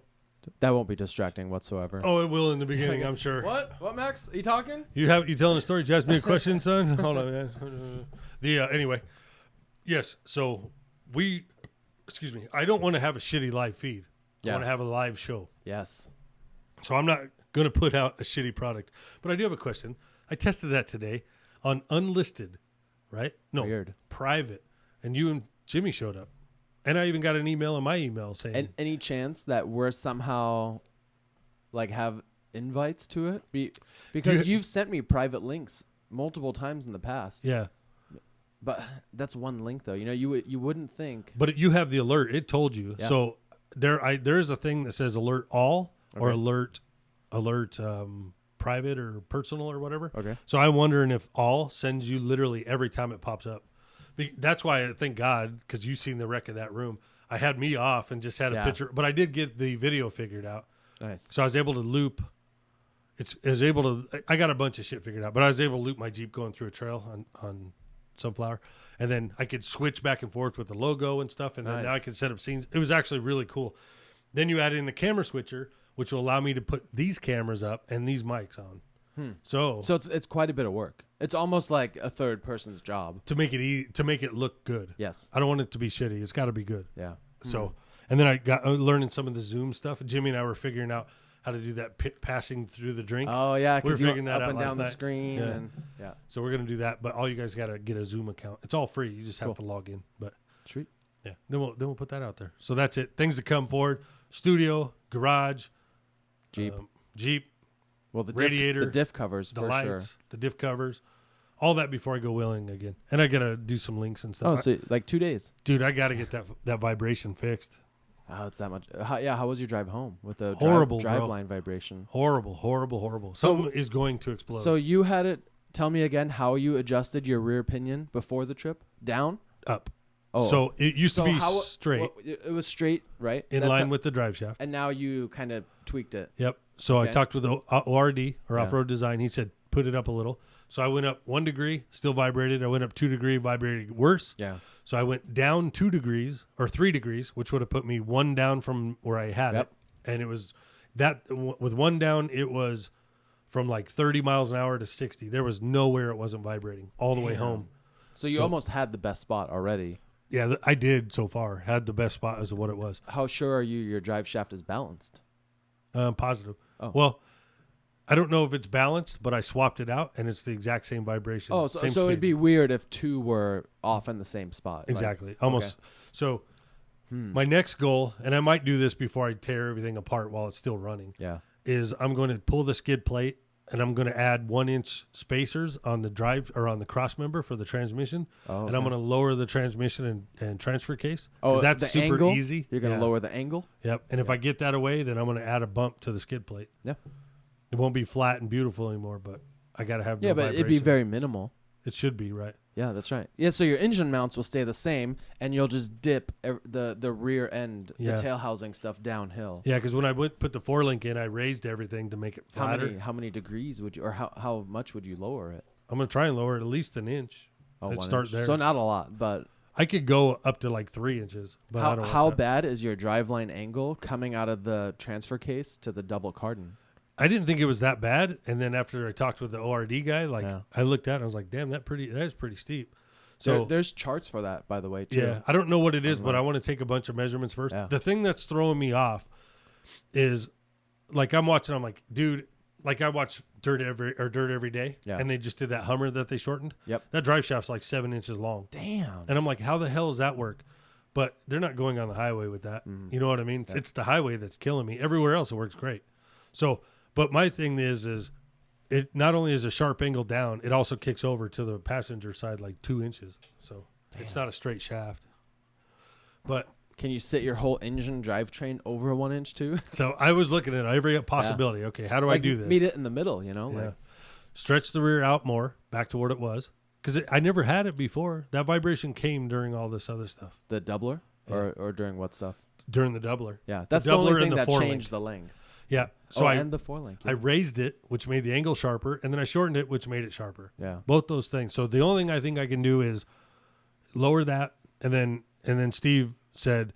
That won't be distracting whatsoever. Oh, it will in the beginning, I'm sure. What, Max? Are you talking? You telling a story? Did you ask me a question, son? Hold on, man. Anyway. Yes. So excuse me. I don't want to have a shitty live feed. I want to have a live show. Yes. So I'm not going to put out a shitty product. But I do have a question. I tested that today on unlisted, right? No, Weird. private. And you and Jimmy showed up. And I even got an email in my email saying. And any chance that we're somehow like have invites to it? Because you've sent me private links multiple times in the past. Yeah. But that's one link though. You know, you wouldn't think. But you have the alert. It told you. Yeah. So there is a thing that says alert all or alert private or personal or whatever. Okay. So I'm wondering if all sends you literally every time it pops up. That's why I thank God, because you've seen the wreck of that room. I had me off and just had a picture, but I did get the video figured out. Nice. So I was able to loop. I got a bunch of shit figured out, but I was able to loop my Jeep going through a trail on Sunflower, and then I could switch back and forth with the logo and stuff, and then now I can set up scenes. It was actually really cool. Then you add in the camera switcher, which will allow me to put these cameras up and these mics on. So it's quite a bit of work. It's almost like a third person's job. to make it to make it look good. Yes. I don't want it to be shitty. It's got to be good. Yeah. So, and then I got learning some of the Zoom stuff. Jimmy and I were figuring out how to do that passing through the drink. Oh yeah, We were because you figuring went that up out and last down the night. screen Yeah. and yeah. So we're gonna do that, but all you guys gotta get a Zoom account. It's all free. You just have Cool. to log in. But Sweet. yeah, then we'll put that out there. So that's it. Things to come forward: studio, garage, Jeep, Well, the radiator, the diff covers the for lights, sure. the diff covers, all that before I go wheeling again. And I gotta do some links and Oh, stuff. so like 2 days. Dude, I gotta get that vibration fixed. Oh, it's that much. How was your drive home with the Horrible, drive bro. line vibration? Horrible. So- Something is going to explode. So you had it. Tell me again how you adjusted your rear pinion before the trip. Down. up. Oh, So it used to be how- straight, well, it was straight, right? in That's line how- with the drive shaft. And now you kind of tweaked it. Yep. So I Okay. talked with the ORD or Yeah. Off-Road Design. He said, put it up a little. So I went up 1 degree, still vibrated. I went up 2 degree, vibrated worse. Yeah. So I went down 2 degrees or 3 degrees, which would have put me 1 down from where I had Yep. it. And it was that with 1 down, it was from like 30 miles an hour to 60. There was nowhere it wasn't vibrating all the way Damn. home. So you almost had the best spot already. Yeah, I did so far. Had the best spot as to what it was. How sure are you your drive shaft is balanced? Positive. Oh. Well, I don't know if it's balanced, but I swapped it out and it's the exact same vibration. Oh, so same it'd speed. be weird if two were off in the same spot. like- Exactly. Almost. okay. So my next goal, and I might do this before I tear everything apart while it's still running, Yeah. is I'm going to pull the skid plate and I'm going to add 1-inch spacers on the drive or on the cross member for the transmission. Oh, And I'm okay. going to lower the transmission and transfer case. Oh, 'cause that's the super angle? easy. You're gonna Yeah. lower the angle. Yep. And if I get that away, then I'm going to add a bump to the skid plate. Yeah. It won't be flat and beautiful anymore, but I got to have Yeah, no but it'd be vibration. very minimal. It should be, right? Yeah, that's right. Yeah, so your engine mounts will stay the same, and you'll just dip the rear end, Yeah. the tail housing stuff downhill. Yeah, because when I put the 4-link in, I raised everything to make it flatter. How many degrees would you, or how much would you lower it? I'm going to try and lower it at least an inch. Oh, Let's 1 start inch. there. So not a lot, but I could go up to like 3 inches, but I don't want how that. bad is your driveline angle coming out of the transfer case to the double cardan? I didn't think it was that bad, and then after I talked with the ORD guy, like Yeah. I looked at it and I was like, "Damn, that is pretty steep." So There's charts for that, by the way, too. yeah, I don't know what it is, but I want to take a bunch of measurements first. Yeah. The thing that's throwing me off is like I'm watching. I'm like, dude, like I watch Dirt every day, Yeah. and they just did that Hummer that they shortened. Yep. That drive shaft's like 7 inches long, Damn. and I'm like, how the hell does that work? But they're not going on the highway with that. You know what I mean? It's the highway that's killing me. Everywhere else it works great. So, but my thing is it not only is a sharp angle down, it also kicks over to the passenger side like 2 inches. So it's not a straight shaft. But Can you sit your whole engine drivetrain over 1 inch too? so I was looking at every possibility. Okay, how do I do this? Meet it in the middle, you know? Yeah. Like, Stretch the rear out more, back to what it was. Because I never had it before. That vibration came during all this other stuff, the doubler? Or during what stuff? during the doubler. Yeah, that's the only doubler thing and the that 4-link. changed the length. Yeah. So and the 4-link. I raised it, which made the angle sharper, and then I shortened it, which made it sharper. Yeah. Both those things. So the only thing I think I can do is lower that, and then Steve said,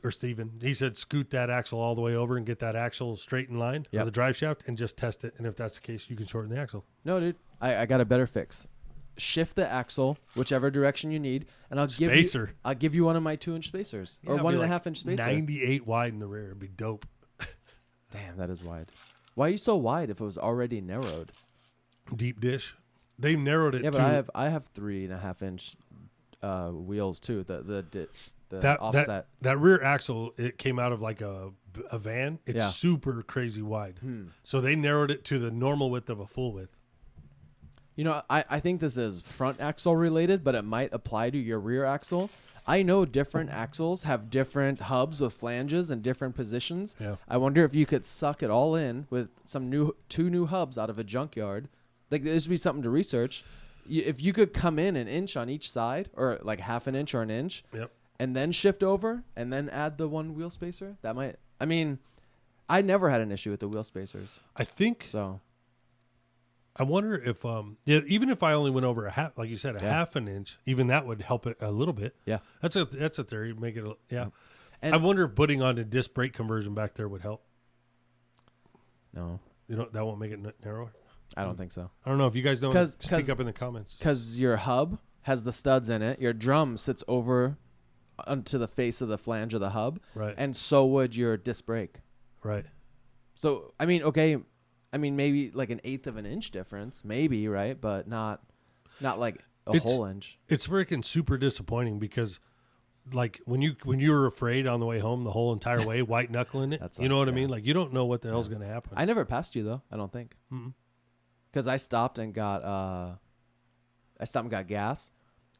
or Steven, he said, scoot that axle all the way over and get that axle straight in line Yep. for the drive shaft, and just test it. And if that's the case, you can shorten the axle. No, dude, I got a better fix. Shift the axle whichever direction you need, and I'll give you one of my 2-inch spacers or Yeah, one it'd and be a half inch spacer. 98 wide in the rear. It'd be dope. Damn, that is wide. Why are you so wide if it was already narrowed? Deep dish. They narrowed it Yeah, to but I have 3.5 inch wheels too. The that offset. that rear axle. It came out of like a van. It's Yeah. super crazy wide. So they narrowed it to the normal width of a full width. You know, I think this is front axle related, but it might apply to your rear axle. I know different axles have different hubs with flanges and different positions. Yeah. I wonder if you could suck it all in with two new hubs out of a junkyard. Like, this would be something to research. If you could come in an inch on each side, or like half an inch or an inch, Yep. and then shift over and then add the one wheel spacer, that might. I mean, I never had an issue with the wheel spacers. I think. So I wonder if even if I only went over a half, like you said, a Yeah. half an inch, even that would help it a little bit. yeah. That's a theory. Make it yeah. And I wonder if putting on a disc brake conversion back there would help. no. You know, that won't make it narrower. I don't think so. I don't know if you guys know. 'Cause- Speak up in the comments. Because your hub has the studs in it. Your drum sits over onto the face of the flange of the hub. Right. And so would your disc brake. Right. So, I mean, okay. I mean, maybe like an eighth of an inch difference. Maybe, right? But not like a whole inch. It's freaking super disappointing because, like, when you were afraid on the way home the whole entire way, white knuckling it, That you know sucks, what I mean? yeah. Like, you don't know what the hell's going to happen. I never passed you, though. I don't think. Mm-mm. Because I stopped and got gas.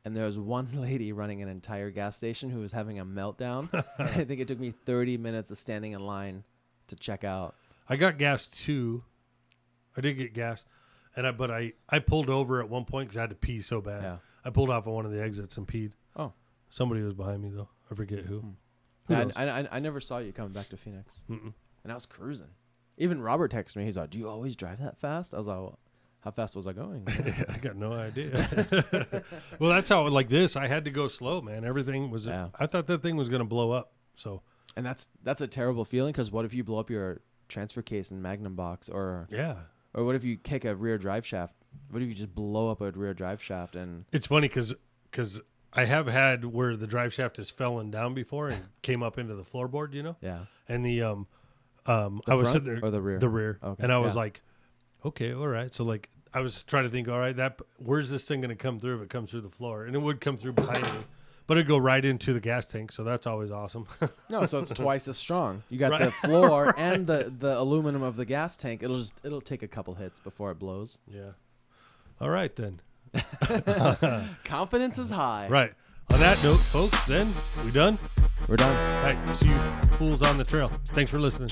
And there was one lady running an entire gas station who was having a meltdown. And I think it took me 30 minutes of standing in line to check out. I got gas too. I did get gas, but I pulled over at one point because I had to pee so bad. Yeah. I pulled off on one of the exits and peed. Oh. Somebody was behind me though. I forget who. Who Yeah, knows? I never saw you coming back to Phoenix. Mm-mm. And I was cruising. Even Robert texted me. He's like, "Do you always drive that fast?" I was like, well, "How fast was I going?" I got no idea. Well, that's how like this. I had to go slow, man. Everything was. Yeah. I thought that thing was going to blow up. So And that's a terrible feeling because what if you blow up your transfer case and magnum box, or yeah, what if you kick a rear drive shaft? What if you just blow up a rear drive shaft and it's funny because I have had where the drive shaft has fallen down before and came up into the floorboard, you know. yeah, And the I was front sitting there or the rear? the rear, Okay, and I was yeah. like, okay, all right. So like I was trying to think, all right, where's this thing going to come through if it comes through the floor? And it would come through behind me, but it'd go right into the gas tank. So that's always awesome. no, so it's twice as strong. You got Right. the floor and the aluminum of the gas tank. It'll take a couple hits before it blows. Yeah. All right then. Confidence is high. Right. On that note, folks, then we done. We're done. All right. See you fools on the trail. Thanks for listening.